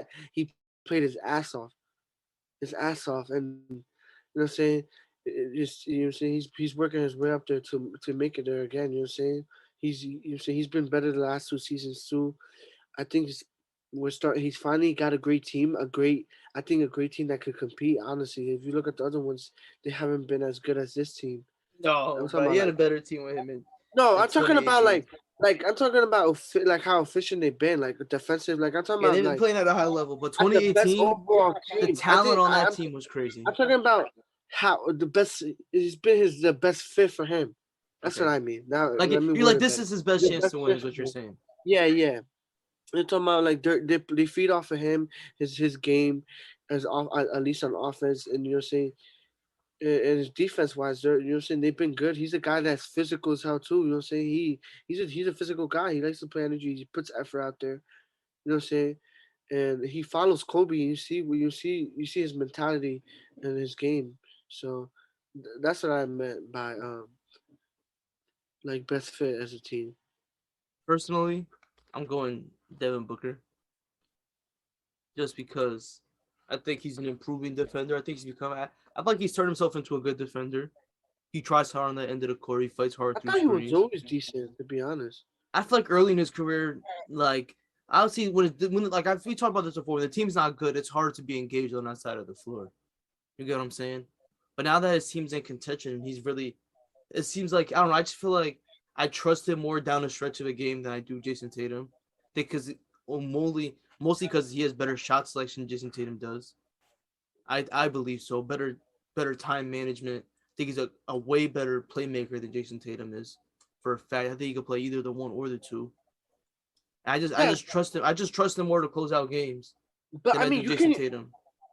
played his ass off, and you know what I'm saying. Just you know what I'm saying. He's working his way up there to make it there again. You know what I'm saying. He's been better the last 2 seasons too. I think he's finally got a great team, a great team that could compete. Honestly, if you look at the other ones, they haven't been as good as this team. I'm No, talking but about he had a like better team with him no, in I'm talking about 2018. like I'm talking about like how efficient they've been, like defensive. Like I'm talking Yeah, about they've been like playing at a high level, but at the best 2018, overall the team. I talent think on I, that I'm team was crazy. I'm talking about how the best it's been the best fit for him. That's what Okay, I mean. Now like let me you're word like it this better. is his best The chance best to win, fit is what for you're him. saying. Yeah, yeah. They're talking about like they feed off of him, his game, as off at least on offense, and saying, and his defense wise, they're saying they've been good. He's a guy that's physical as hell too. Saying he's a physical guy. He likes to play energy. He puts effort out there. Saying, and he follows Kobe. You see his mentality and his game. So that's what I meant by like best fit as a team. Personally, I'm going Devin Booker just because I think he's an improving defender. I think he's become. I feel like he's turned himself into a good defender. He tries hard on the end of the court. He fights hard I through thought he was screens. always decent, to be honest. I feel like early in his career, like I'll see when like we talked about this before. When the team's not good, it's hard to be engaged on that side of the floor. You get what I'm saying? But now that his team's in contention, he's really. It seems like I don't know. I just feel like I trust him more down the stretch of a game than I do Jason Tatum, because mostly because he has better shot selection than Jason Tatum does. I believe so. Better time management. I think he's a way better playmaker than Jason Tatum is. For a fact, I think he could play either the one or the two. I Yeah, just trust him. I just trust him more to close out games but than I I mean, do Jason Tatum.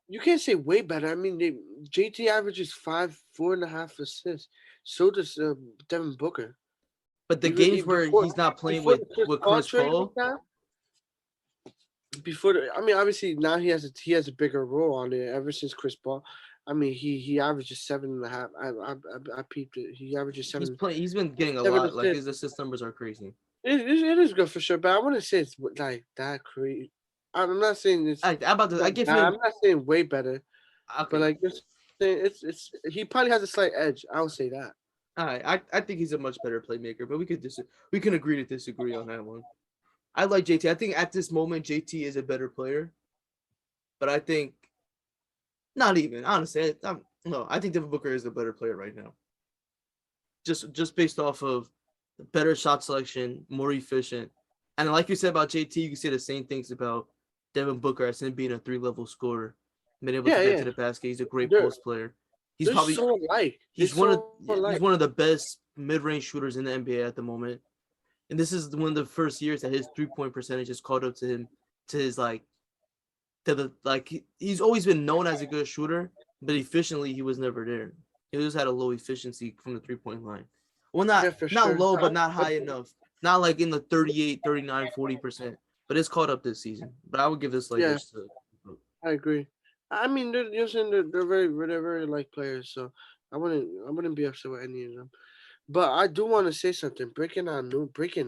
you can't say way better. I mean, JT averages 4.5 assists. So does Devin Booker. But the games Even where before he's not playing before the Chris with Paul Chris trade went Paul, down, I mean, obviously now he has a bigger role on it ever since Chris Paul. I mean, he averages 7.5. I peeped it. He averages he's seven playing. He's been getting a seven lot. Like assists. his assist numbers are crazy. It is good for sure, but I wouldn't say it's like that crazy. I'm not saying it's I not give bad. I'm him not saying way better, but okay. like you're saying, it's he probably has a slight edge. I would say that. All right, I think he's a much better playmaker, but we can agree to disagree on that one. I like JT. I think at this moment JT is a better player, but I think not even honestly. No, I think Devin Booker is a better player right now. Just based off of better shot selection, more efficient, and like you said about JT, you can say the same things about Devin Booker as him being a 3-level scorer, being able to Yeah, get yeah. to the basket. He's a great They're post player. He's they're probably so alike. They're he's one of so alike. he's one of the best mid-range shooters in the NBA at the moment. And this is one of the first years that his 3-point percentage has caught up to him to his he's always been known as a good shooter, but efficiently he was never there. He just had a low efficiency from the 3-point line. Well, Yeah, for not sure. low, but not high enough. Not like in the 38, 39, 40%. But it's caught up this season. But I would give this like Yeah, edge to. I agree. I mean, you're saying they're very like players, so I wouldn't be upset with any of them. But I do want to say something. Breaking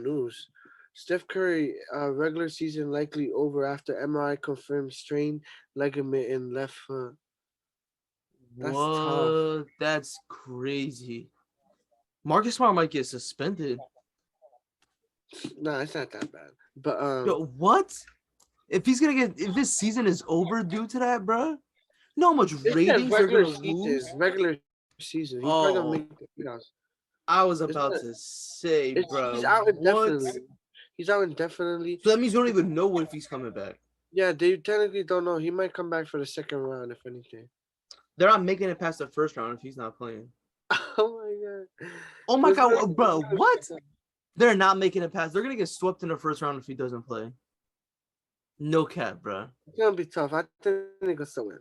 news. Steph Curry, regular season likely over after MRI confirmed strained ligament in left foot. That's tough. What? That's crazy. Marcus Smart might get suspended. Nah, it's not that bad. But Yo, what? If this season is over due to that, bro, you know how much it said ratings they're regular gonna season. lose? Regular season. He's probably gonna make Oh, the playoffs. I was It's about not, to say, he's bro, out what? indefinitely. He's out indefinitely. So that means we don't even know if he's coming back. Yeah, they technically don't know. He might come back for the second round, if anything. They're not making it past the first round if he's not playing. Oh my god. Oh my It's god, gonna, bro, what? it's gonna, They're not making it past. They're gonna get swept in the first round if he doesn't play. No cap, bro. it's gonna be tough. I think they're gonna win.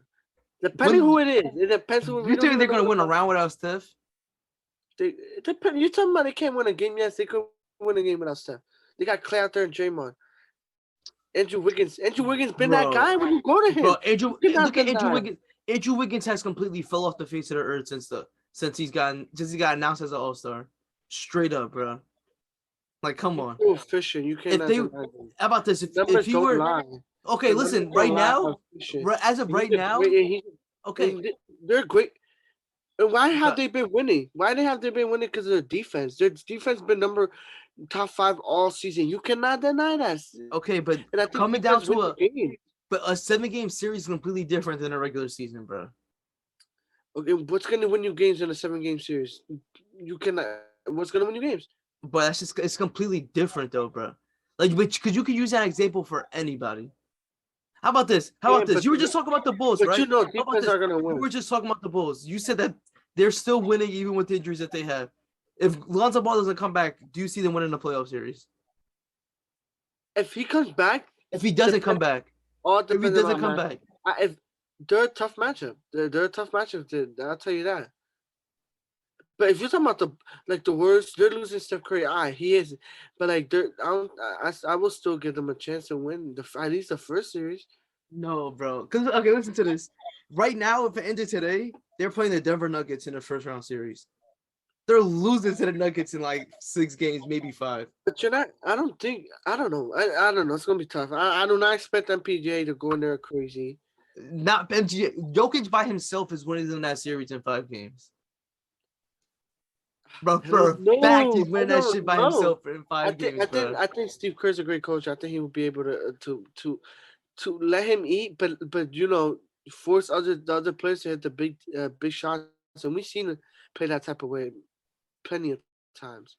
Depending When who it is. It depends who we you don't think they're even know gonna who win the a round without Steph? it depends. You're talking about they can't win a game. Yes, they could win a game without Steph. They got Clay out there and Draymond. Andrew Wiggins. Andrew Wiggins been that Bro, guy when you go to him. bro, Andrew, You cannot look at Andrew deny. Wiggins. Andrew Wiggins has completely fell off the face of the earth since he got announced as an All-Star. Straight up, bro. Like, come He's on. so efficient. You If cannot they, deny him. how about this? If Numbers he don't were lie. okay, The numbers listen, don't right lie how now, efficient. as of He's right a now, great- he- okay, and they're great. And why have but they been winning? Why have they been winning? Because of their defense. Their defense been top 5 all season. You cannot deny that. okay, but And I think coming down defense to wins the game. a 7-game series is completely different than a regular season, bro. Okay, what's gonna win you games in a 7-game series? You cannot. What's gonna win you games? But it's completely different though, bro. Like, which because you could use that example for anybody. How about this? How Yeah, about this? You were just talking about the Bulls, but right? How about defense this? are gonna You win. were just talking about the Bulls. You said that they're still winning even with the injuries that they have. If Lonzo Ball doesn't come back, do you see them winning the playoff series? If he comes back, If he doesn't come back, All if he depends doesn't on come match. back, If they're a tough matchup, they're a tough matchup. I'll tell you that. But if you're talking about the worst, they're losing Steph Curry. He is, but like they're, I will still give them a chance to win at least the first series. no, bro. Because okay, listen to this. Right now, if it ended today, they're playing the Denver Nuggets in the first round series. They're losing to the Nuggets in like 6 games, maybe 5. But you're not. I don't think. I don't know. I don't know. It's gonna be tough. I do not expect MPJ to go in there crazy. Not MG. Jokic by himself is winning in that series in 5 games. Bro, for a fact, No, he's I winning that shit don't by know. himself in 5 games, bro. I think Steve Kerr's a great coach. I think he will be able to let him eat, but force the other players to hit the big shots, and we've seen it play that type of way plenty of times.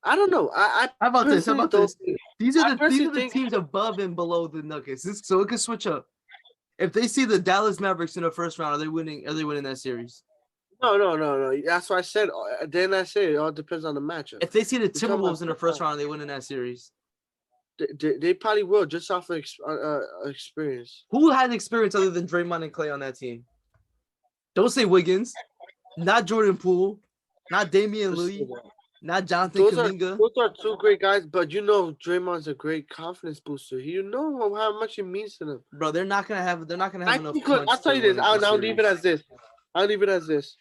I don't know. I How about this? How personally about don't. this? These are I these personally are the think teams above and below the Nuggets. So it could switch up. If they see the Dallas Mavericks in the first round, are they winning? Are they winning that series? no. That's why I said. Then I say it all depends on the matchup. If they see the We're talking about Timberwolves in the first round, are they winning that series? they probably will just off of experience. Who has experience other than Draymond and Clay on that team? Don't say Wiggins, not Jordan Poole, not Damian Lee, not Jonathan Kuminga. Those are two great guys, but Draymond's a great confidence booster. You know how much it means to them. Bro, they're not gonna have I enough think. Look, punch I'll tell to you this. win the I'll leave it series. as this. I'll leave it as this.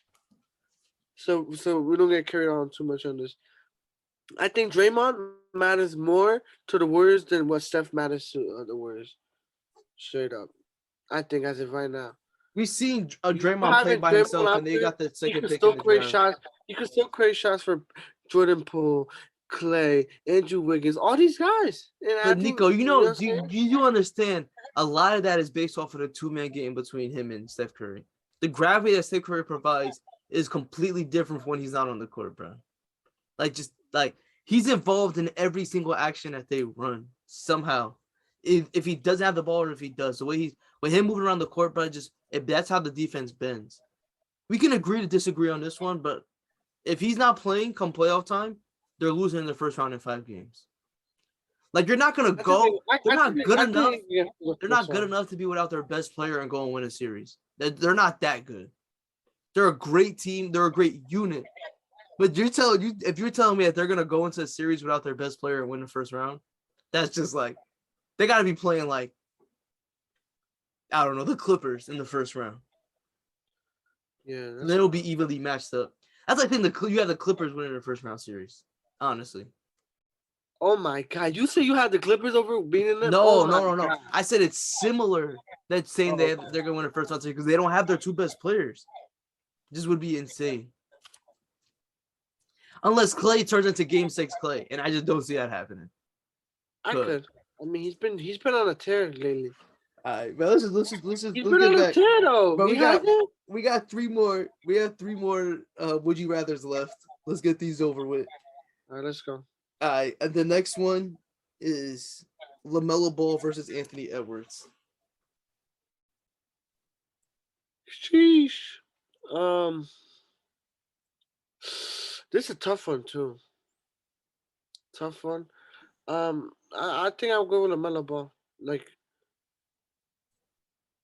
So we don't get carried on too much on this. I think Draymond matters more to the Warriors than what Steph matters to the Warriors. Straight up, I think as of right now. We've seen You Draymond play having by Draymond himself, out and they there, got the he second could pick in still the create draft. shots. He could still create shots for Jordan Poole, Clay, Andrew Wiggins, all these guys. And I But think Nico, you understand a lot of that is based off of the 2-man game between him and Steph Curry. The gravity that Steph Curry provides is completely different from when he's not on the court, bro. He's involved in every single action that they run somehow. If he doesn't have the ball or if he does, the way with him moving around the court, bro, that's how the defense bends. We can agree to disagree on this one, but if he's not playing come playoff time, they're losing in the first round in 5 games. Like you're not gonna go. They're not good enough. They're not good enough to be without their best player and go and win a series. They're not that good. They're a great team. They're a great unit. But if you're telling me that they're gonna go into a series without their best player and win the first round, that's just like they got to be playing like I don't know the Clippers in the first round. Yeah, and then it'll be evenly matched up. That's like you have the Clippers winning the first round series. Honestly. Oh my God! You say you had the Clippers over being in them? No. I said it's similar. That's saying they're gonna win the first round series because they don't have their 2 best players. This would be insane. Unless Clay turns into Game 6 Clay, and I just don't see that happening. I could. I mean, he's been on a tear lately. All right, but let's just he's been on a tear though. But we got 3 more. We have 3 more would you rather's left. Let's get these over with. All right, let's go. All right, and the next one is LaMelo Ball versus Anthony Edwards. Sheesh. This is a tough one too. Tough one. I think I'll go with LaMelo Ball. Like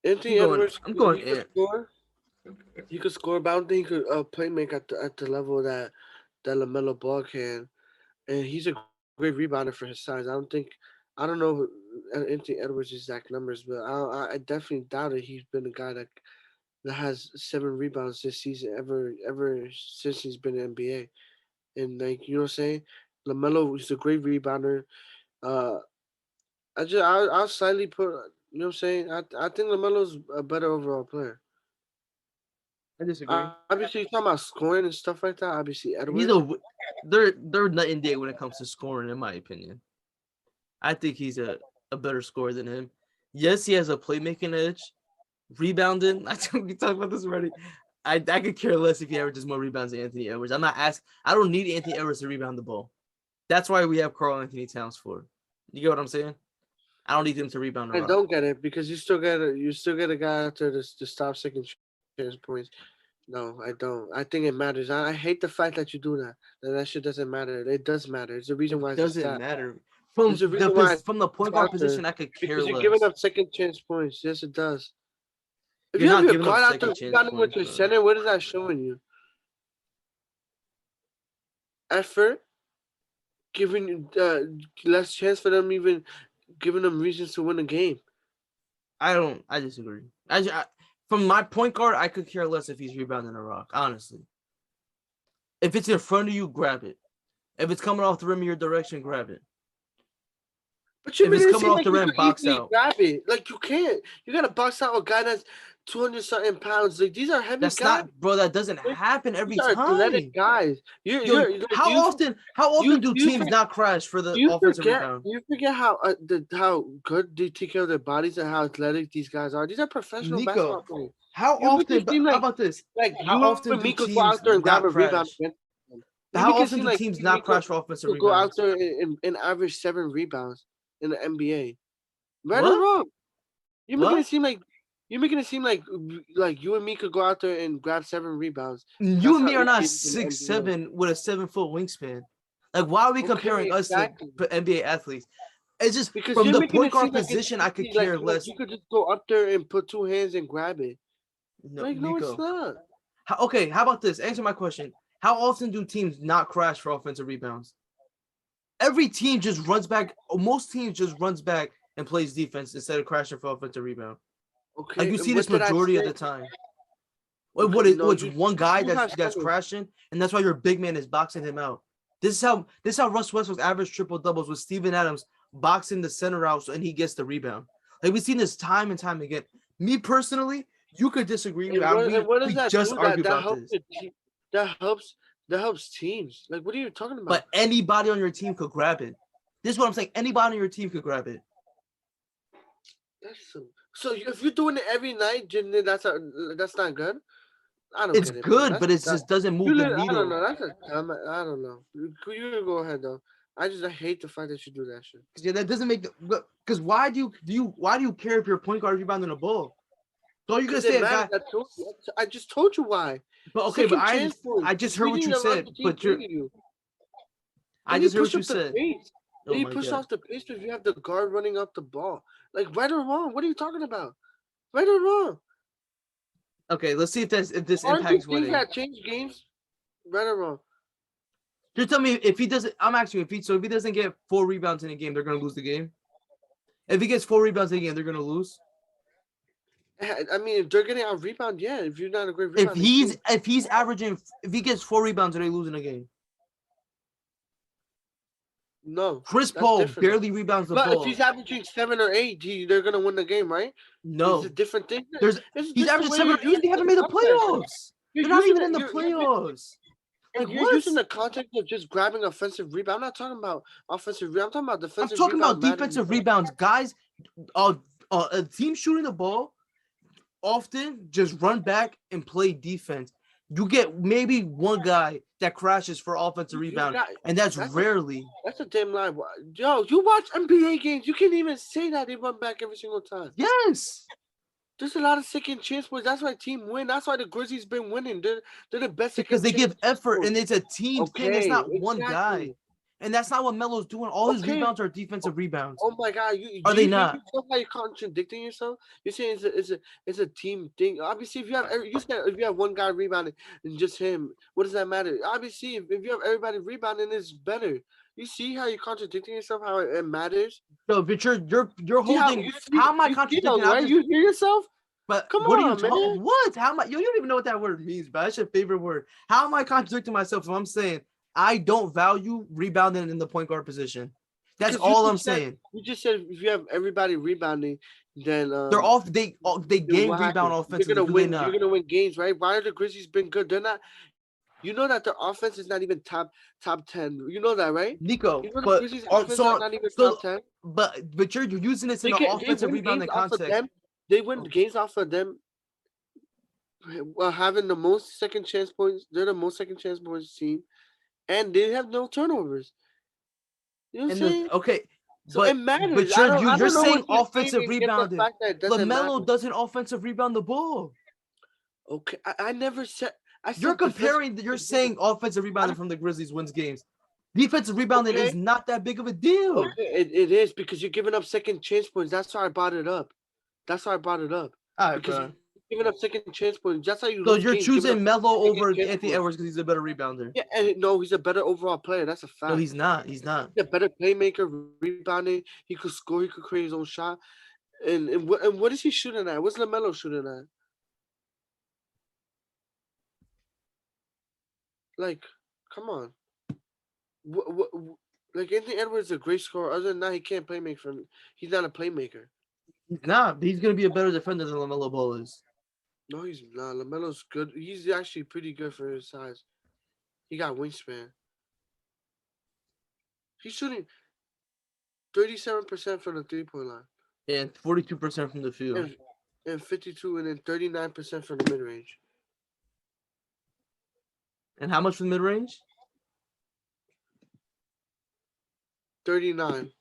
Anthony Edwards, I'm going. He could score. He could score, but I don't think he could play make at the level that LaMelo Ball can. And he's a great rebounder for his size. I don't know Anthony Edwards' exact numbers, but I definitely doubt it. He's been a guy that has 7 rebounds this season ever since he's been in the NBA. And like you know what I'm saying, LaMelo is a great rebounder. I'll slightly put you know what I'm saying. I think LaMelo's a better overall player. I disagree. Obviously, you're talking about scoring and stuff like that. Obviously, Edwards. They're night and day when it comes to scoring, in my opinion. I think he's a better scorer than him. Yes, he has a playmaking edge. Rebounding, we talked about this already. I could care less if he averages more rebounds than Anthony Edwards. I don't need Anthony Edwards to rebound the ball. That's why we have Karl Anthony Towns for. You get what I'm saying? I don't need him to rebound. I don't get it because you still get a guy out there to stop second chance points. No, I don't. I think it matters. I hate the fact that you do that. That shit doesn't matter. It does matter. It's the reason why it doesn't matter. From There's a reason why from the point guard position, I could care because you're less. giving up second chance points. Yes, it does. If You're you have not your giving up guard out there second chance rebounding with points, your bro. center, what is that showing you? Effort, giving less chance for them, even giving them reasons to win a game. I disagree. From my point guard, I could care less if he's rebounding a rock, honestly. If it's in front of you, grab it. If it's coming off the rim in your direction, grab it. But you If it's made it coming seem off like the you rim, could box easily out. grab it. Like you can't. You gotta box out a guy that's 200-something pounds. Like these are heavy That's guys. not, bro. That doesn't happen every These are time. athletic guys. How often do teams not crash for the offensive rebound? You forget how good they take care of their bodies and how athletic these guys are. These are professional Nico, basketball players. how You make it often? seem How like- about this? Like How you often and do Miko go teams out there and grab not a rebound crash? against them. You How make it often seem do like teams you, not Miko, crash for offensive will go out rebounds? there and average 7 rebounds in the NBA. Right What? or wrong? You're making What? it seem like you and me could go out there and grab 7 rebounds. You That's and me how are not easy it is in the NBA. 6'7" with a 7-foot wingspan. Like, why are we comparing us exactly. to NBA athletes? It's just Because from you're the making point it guard seem like it's position, I could easy, like, care less. You could just go up there and put 2 hands and grab it. No, No, it's Nico. not. Okay, how about this? Answer my question. How often do teams not crash for offensive rebounds? Every team just runs back. Most teams just runs back and plays defense instead of crashing for offensive rebound. Okay, Like, you see what this did I majority of say? the time. Okay, It's one guy you have that's seven. crashing, and that's why your big man is boxing him out. This is how Russ Westbrook's average triple doubles with Steven Adams boxing the center out, and he gets the rebound. Like, we've seen this time and time again. Me personally, you could disagree with me. And what does We that just do? argue That about helps this. the team. That helps teams. Like, what are you talking about? But anybody on your team could grab it. This is what I'm saying. Anybody on your team could grab it. So if you're doing it every night, then that's not good. I don't It's get it. good, but it just doesn't move the needle. I don't know. I don't know. You go ahead though. I hate the fact that you do that shit. Yeah, that doesn't make because why do you care if your point guard is rebounding a ball? So you gonna say a guy? I just told you why. But okay, but I just heard what you said. But I just heard what you said. Oh you push off the pace if you have the guard running up the ball. Like, right or wrong? What are you talking about? Right or wrong? Okay, let's see if this impacts winning. That change games, right or wrong? Just tell me if he doesn't. I'm asking you if he doesn't get 4 rebounds in a game, they're gonna lose the game. If he gets 4 rebounds in a game, they're gonna lose. I mean, if they're getting out rebound, yeah. If you're not a great rebound, if he gets 4 rebounds, are they losing a game? No. Chris Paul barely rebounds the ball. But if he's averaging 7 or 8, they're gonna win the game, right? No, it's a different thing. He's averaging 7 or 8. They haven't made the playoffs. They're not even in the playoffs. Like, you're using the context of just grabbing offensive rebound. I'm not talking about offensive rebound. I'm talking about defensive. I'm talking about defensive rebounds, guys. A team shooting the ball often just run back and play defense. You get maybe one guy that crashes for offensive rebound, and that's rarely. That's a damn lie. Yo, you watch NBA games. You can't even say that they run back every single time. Yes. There's a lot of second chance points. That's why team win. That's why the Grizzlies been winning. They're the best because they give effort, and it's a team thing. It's not one guy, and that's not what Melo's doing. All his rebounds are defensive rebounds. Oh my God, are they not? You know how you're contradicting yourself? You're saying it's a team thing. Obviously, if you have one guy rebounding and just him, what does that matter? Obviously, if you have everybody rebounding, it's better. You see how you're contradicting yourself? How it matters? No, but you're holding. How am I contradicting? Right? You hear yourself? But come what on, man. What? How am I? You don't even know what that word means, but that's your favorite word. How am I contradicting myself if I'm saying I don't value rebounding in the point guard position? That's all I'm saying. You just said if you have everybody rebounding, then they're off. They game rebound offensively. You're gonna win games, right? Why are the Grizzlies been good? They're not. You know that their offense is not even top 10. You know that, right? Nico, you know the Grizzlies offense is not even top 10. But you're using this in an offensive rebounding context. They win games off of them having the most second chance points. They're the most second chance points team, and they have no turnovers. You know what I'm saying? Okay. So it matters. But you're saying offensive rebounding. LaMelo doesn't offensive rebound the ball. Okay, I never said. You're saying offensive rebounding from the Grizzlies wins games. Defensive rebounding is not that big of a deal. Okay, it is because you're giving up second chance points. That's why I brought it up. All right, Because bro. you're giving up second chance points. That's how you So lose you're games. Giving up choosing Melo second over chance Anthony points. Edwards because he's a better rebounder. Yeah, and no, he's a better overall player. That's a fact. No, he's not. He's not. He's a better playmaker, rebounding. He could score. He could create his own shot. And what is he shooting at? What's LaMelo shooting at? Like, come on. Like Anthony Edwards is a great scorer. Other than that, he can't play make for. He's not a playmaker. He's not. He's gonna be a better defender than LaMelo Ball is. No, he's not. LaMelo's good. He's actually pretty good for his size. He got wingspan. He's shooting 37% from the 3-point line. And 42% from the field. And 52 and then 39% from the mid range. And how much from mid range? 39.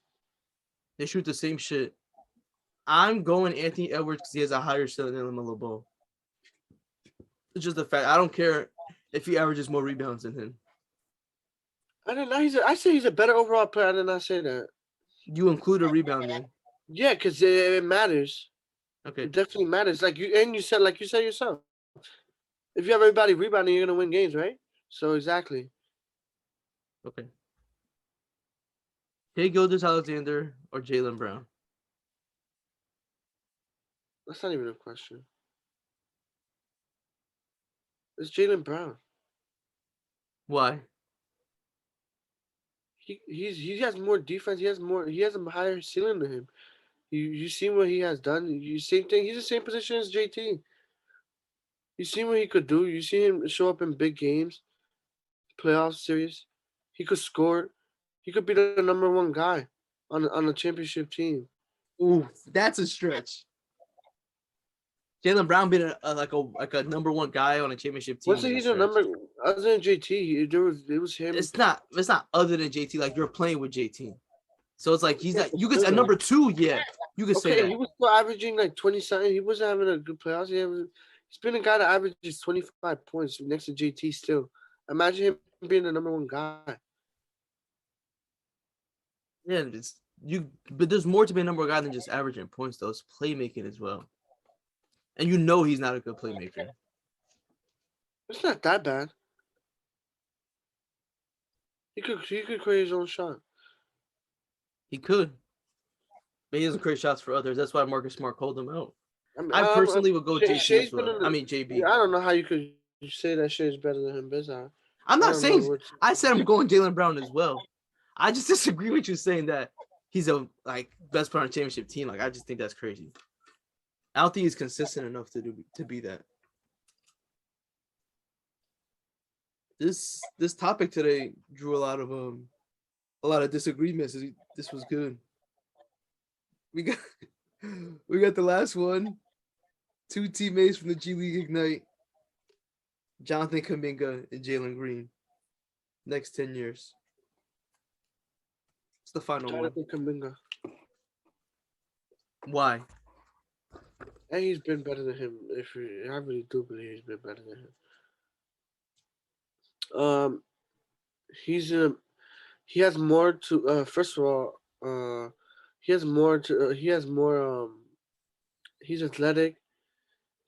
They shoot the same shit. I'm going Anthony Edwards because he has a higher ceiling than LaMelo Ball. It's just a fact. I don't care if he averages more rebounds than him. I don't know. I say he's a better overall player. I did not say that. You include a rebounding. Yeah, because it matters. Okay. It definitely matters. Like you said yourself. If you have everybody rebounding, you're gonna win games, right? So exactly. Okay. Shai Gilgeous-Alexander or Jaylen Brown? That's not even a question. It's Jaylen Brown. Why? He has more defense. He has a higher ceiling than him. You seen what he has done. You same thing. He's the same position as JT. You seen what he could do. You see him show up in big games, playoff series. He could score. He could be the number one guy on a championship team. Ooh, that's a stretch. Jaylen Brown being a number one guy on a championship team. Wasn't he the number other than JT? It was him. It's not other than JT. Like you're playing with JT, so it's like he's not. You could a number two. Yeah, you could say that. He was still averaging like 20-something. He wasn't having a good playoffs. He's been a guy that averages 25 points next to JT still. Imagine him being the number one guy. Yeah, but there's more to be a number one guy than just averaging points though. It's playmaking as well. And you know he's not a good playmaker. It's not that bad. He could create his own shot. He could. But he doesn't create shots for others. That's why Marcus Smart called him out. I personally would go JT as well. JB. I don't know how you could say that shit is better than him, Bizarre. I'm not saying. I said I'm going Jaylen Brown as well. I just disagree with you saying that he's a best player on a championship team. Like I just think that's crazy. I don't think he's consistent enough to be that. This topic today drew a lot of disagreements. This was good. We got the last one. Two teammates from the G League Ignite. Jonathan Kuminga and Jalen Green. Next 10 years. It's the final Jonathan one. Kuminga. Why? And he's been better than him. I really do believe he's been better than him. He has more to. First of all, he has more to. He's athletic.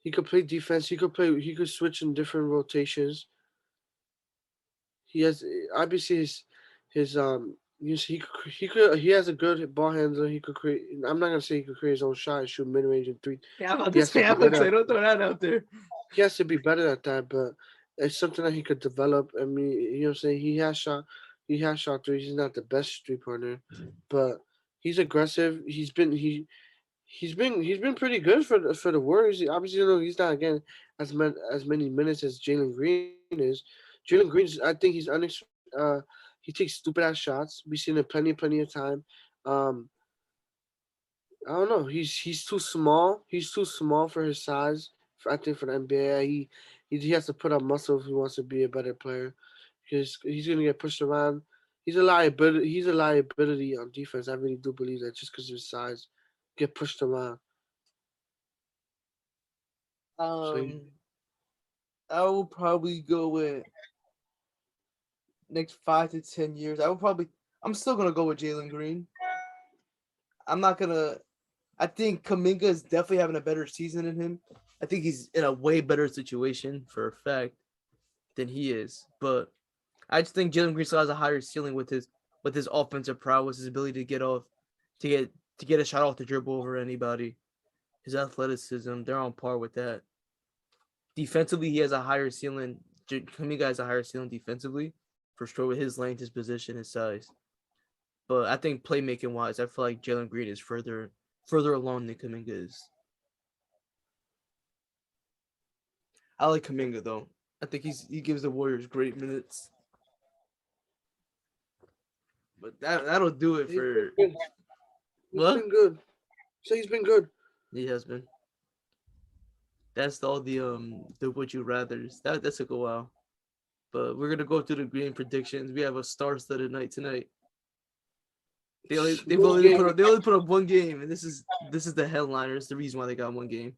He could play defense. He could switch in different rotations. He has obviously his he has a good ball handler. He could create. I'm not gonna say he could create his own shot and shoot mid range and three. Yeah, I'm just saying, don't throw that out there. He has to be better at that, but it's something that he could develop. I mean, you know what I'm saying? He has shot threes. He's not the best 3-pointer, but he's aggressive. He's been pretty good for the Warriors. Obviously, he's not getting as many minutes as Jalen Green is. Jalen Green's, I think he takes stupid ass shots. We've seen it plenty of time. I don't know. He's too small. He's too small for his size. I think for the NBA, he has to put up muscle if he wants to be a better player, because he's gonna get pushed around. He's a liability. He's a liability on defense. I really do believe that just because of his size, get pushed around. I will probably go with next 5 to 10 years, I'm still gonna go with Jalen Green. I'm not gonna. I think Kaminga is definitely having a better season than him. I think he's in a way better situation for a fact than he is. But I just think Jalen Green still has a higher ceiling with his offensive prowess, his ability to get off, to get to get a shot off the dribble over anybody. His athleticism, they're on par with that. Defensively, he has a higher ceiling. Kaminga has a higher ceiling defensively, for sure, with his length, his position, his size. But I think playmaking wise, I feel like Jalen Green is further along than Kaminga is. I like Kaminga though. I think he gives the Warriors great minutes. But that'll do it He's for been good. He's what? been good. So he's been good. He has been. That's all the would you rather's. That took a while. But we're gonna go through the green predictions. We have a star-studded night tonight. They only put up one game, and this is the headliner. It's the reason why they got one game.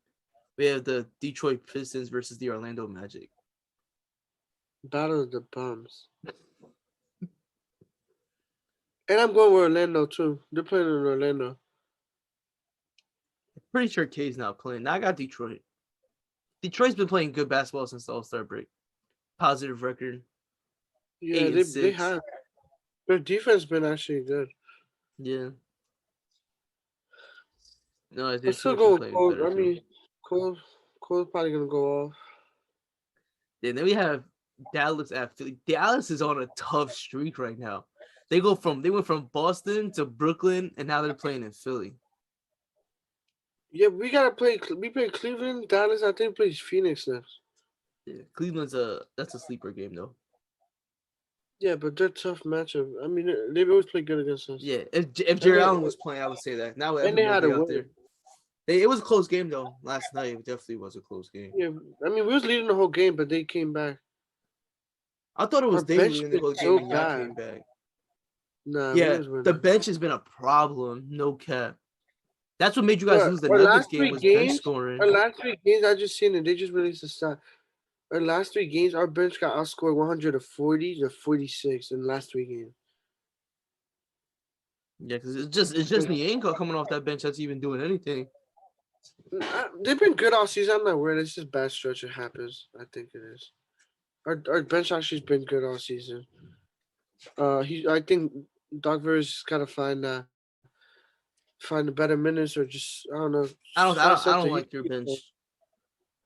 We have the Detroit Pistons versus the Orlando Magic. Battle of the Bums. And I'm going with Orlando too. They're playing in Orlando. Pretty sure K's not playing. Now I got Detroit. Detroit's been playing good basketball since the All-Star break. Positive record. Yeah, they have. Their defense been actually good. Yeah. No, I they're still switching go with playing Cole. better I too. mean, Cole's probably gonna go off. Yeah, then we have Dallas at Philly. Dallas is on a tough streak right now. They went from Boston to Brooklyn, and now they're playing in Philly. Yeah, we gotta play. We play Cleveland, Dallas. I think plays Phoenix next. Yeah, Cleveland's that's a sleeper game though. Yeah, but they're tough matchup. I mean, they've always played good against us. Yeah, if Jared Allen was playing, I would say that. Now And they everyone had be a out win. there. It was a close game though. Last night it definitely was a close game. Yeah, I mean, we was leading the whole game, but they came back. I thought it was Our they bench leading the been whole so game and y'all bad. came back. Nah, we Yeah, was the winning. bench has been a problem. No cap. That's what made you guys But lose the our Nuggets last game three was bench games, scoring. our last 3 games, I just seen it. They just released the stat. Our last 3 games, our bench got outscored 140 to 46 in the last 3 games. Yeah, because it's just Nienko coming off that bench that's even doing anything. They've been good all season. I'm not worried. It's just bad stretch. It happens. I think it is. Our bench actually's been good all season. I think Doc Rivers gotta find the better minutes or just I don't know. I Find don't I don't I something. don't like your bench.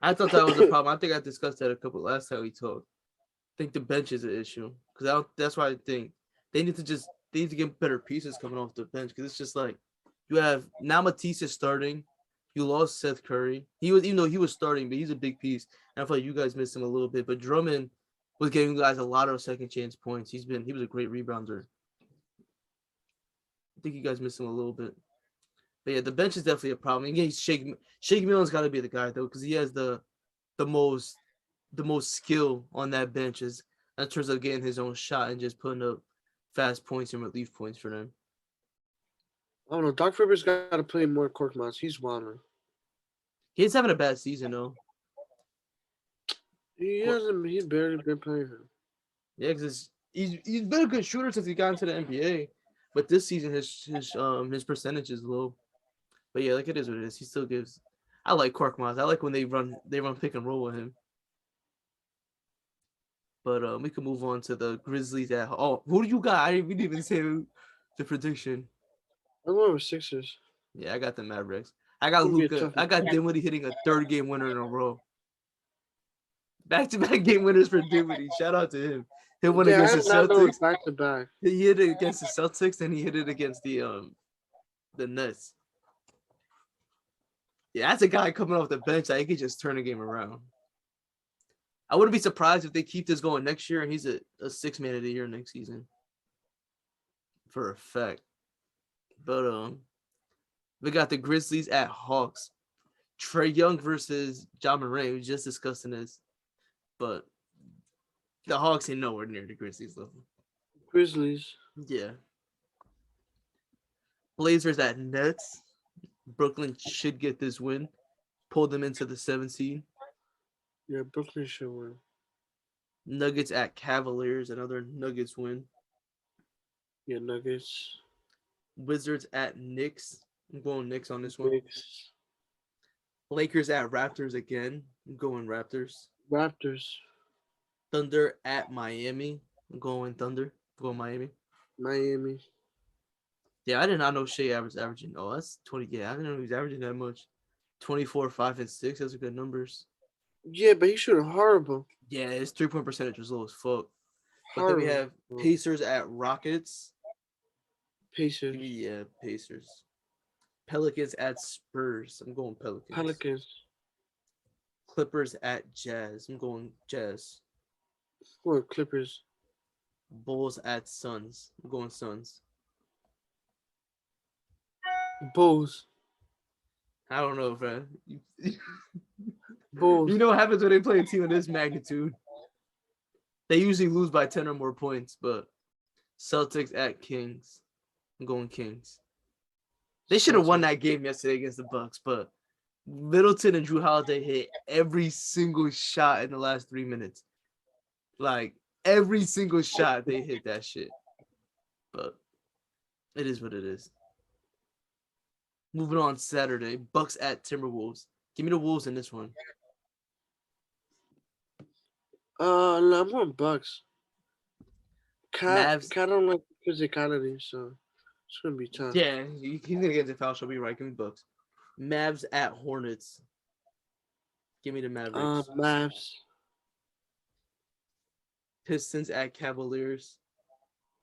I thought that was a problem. I think I discussed that a couple last time we talked. I think the bench is an issue because that's why I think they need to get better pieces coming off the bench because it's just like you have now Matisse is starting. You lost Seth Curry. He was even though he was starting, but he's a big piece. And I feel like you guys missed him a little bit. But Drummond was giving you guys a lot of second chance points. He was a great rebounder. I think you guys missed him a little bit. But yeah, the bench is definitely a problem. Again, Shake Milton's got to be the guy though because he has the most skill on that bench is in terms of getting his own shot and just putting up fast points and relief points for them. I don't know. Doc Rivers got to play more Korkmaz. He's wilding. He's having a bad season though. He hasn't. He's barely been playing him. Yeah, because he's been a good shooter since he got into the NBA, but this season his percentage is low. But yeah, like it is what it is. He still gives. I like Korkmaz. I like when they run pick and roll with him. But we can move on to the Grizzlies at who do you got? We didn't even say the prediction. I'm going with Sixers. Yeah, I got the Mavericks. I got Luka. I got Dinwiddie hitting a third game winner in a row. Back-to-back game winners for Dinwiddie. Shout out to him. He won against the Celtics. Back to back. He hit it against the Celtics and he hit it against the Nets. Yeah, that's a guy coming off the bench that he could just turn the game around. I wouldn't be surprised if they keep this going next year and he's a 6-man of the year next season. For a fact. But we got the Grizzlies at Hawks. Trae Young versus John Morant. We were just discussing this. But the Hawks ain't nowhere near the Grizzlies level. Grizzlies. Yeah. Blazers at Nets. Brooklyn should get this win. Pull them into the 7th seed. Yeah, Brooklyn should win. Nuggets at Cavaliers, another Nuggets win. Yeah, Nuggets. Wizards at Knicks. I'm going Knicks on this one. Knicks. Lakers at Raptors again. I'm going Raptors. Raptors. Thunder at Miami. I'm going Thunder. I'm going Miami. Miami. Yeah, I did not know Shea averaging. Oh, that's 20. Yeah, I didn't know he was averaging that much. 24, 5, and 6. Those are good numbers. Yeah, but he's shooting horrible. Yeah, his 3-point percentage was low as fuck. But then we Horrible. have Pacers at Rockets. Pacers. Yeah, Pacers. Pelicans at Spurs. I'm going Pelicans. Pelicans. Clippers at Jazz. I'm going Jazz. Or Clippers. Bulls at Suns. I'm going Suns. Bulls. I don't know, man. Bulls. You know what happens when they play a team of this magnitude? They usually lose by 10 or more points, but Celtics at Kings. I'm going Kings. They should have won that game yesterday against the Bucks, but Middleton and Drew Holiday hit every single shot in the last 3 minutes. Like, every single shot, they hit that shit. But it is what it is. Moving on Saturday, Bucks at Timberwolves. Give me the Wolves in this one. No, I'm going Bucks. Cat Mavs. don't like physicality, so it's gonna be tough. Yeah, he's gonna get the foul. She'll be right. Give me Bucks. Mavs at Hornets. Give me the Mavericks. Mavs. Pistons at Cavaliers.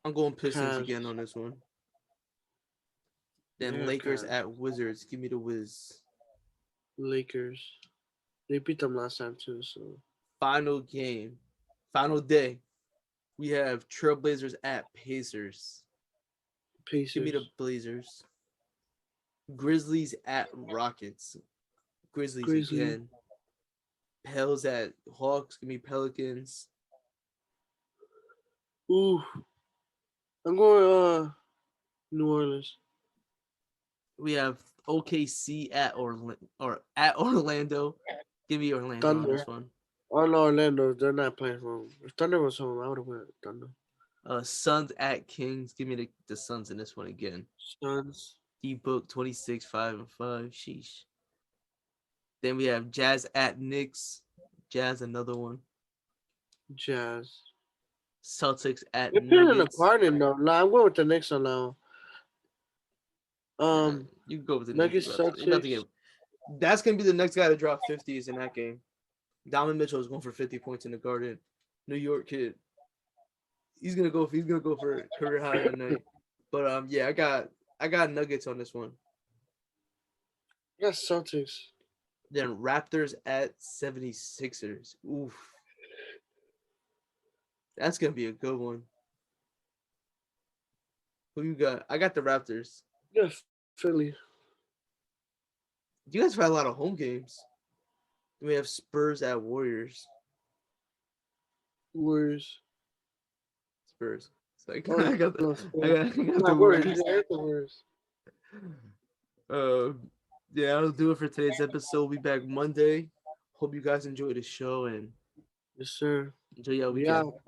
I'm going Pistons Cavs. again on this one. Then Yeah, Lakers Cavs. at Wizards. Give me the Wiz. Lakers. They beat them last time too, so. Final game. Final day. We have Trailblazers at Pacers. Pacers. Give me the Blazers. Grizzlies at Rockets. Grizzlies again. Pels at Hawks. Give me Pelicans. Ooh. I'm going New Orleans. We have OKC at Orlando. Give me Orlando Thunder. on this one. Oh no, Orlando. They're not playing home. If Thunder was home, I would have went Thunder. Suns at Kings. Give me the Suns in this one again. Suns. D-Book 26, 5 and 5. Sheesh. Then we have Jazz at Knicks. Jazz, another one. Jazz. Celtics at They're playing in the Nuggets. Garden though. Nah, I'm going with the Knicks on now. You can go with the Nuggets. Celtics. That's gonna be the next guy to drop 50s in that game. Donovan Mitchell is going for 50 points in the Garden. New York kid. He's gonna go for career high tonight. But yeah, I got Nuggets on this one. I got Celtics. Then Raptors at 76ers. Oof. That's gonna be a good one. Who you got? I got the Raptors. Yeah, Philly. You guys have had a lot of home games. We have Spurs at Warriors. Warriors. Spurs. It's like Oh, I got the the Warriors. Warriors. Yeah, that'll do it for today's episode. We'll be back Monday. Hope you guys enjoy the show and Yes, sir. enjoy your weekend. Yeah.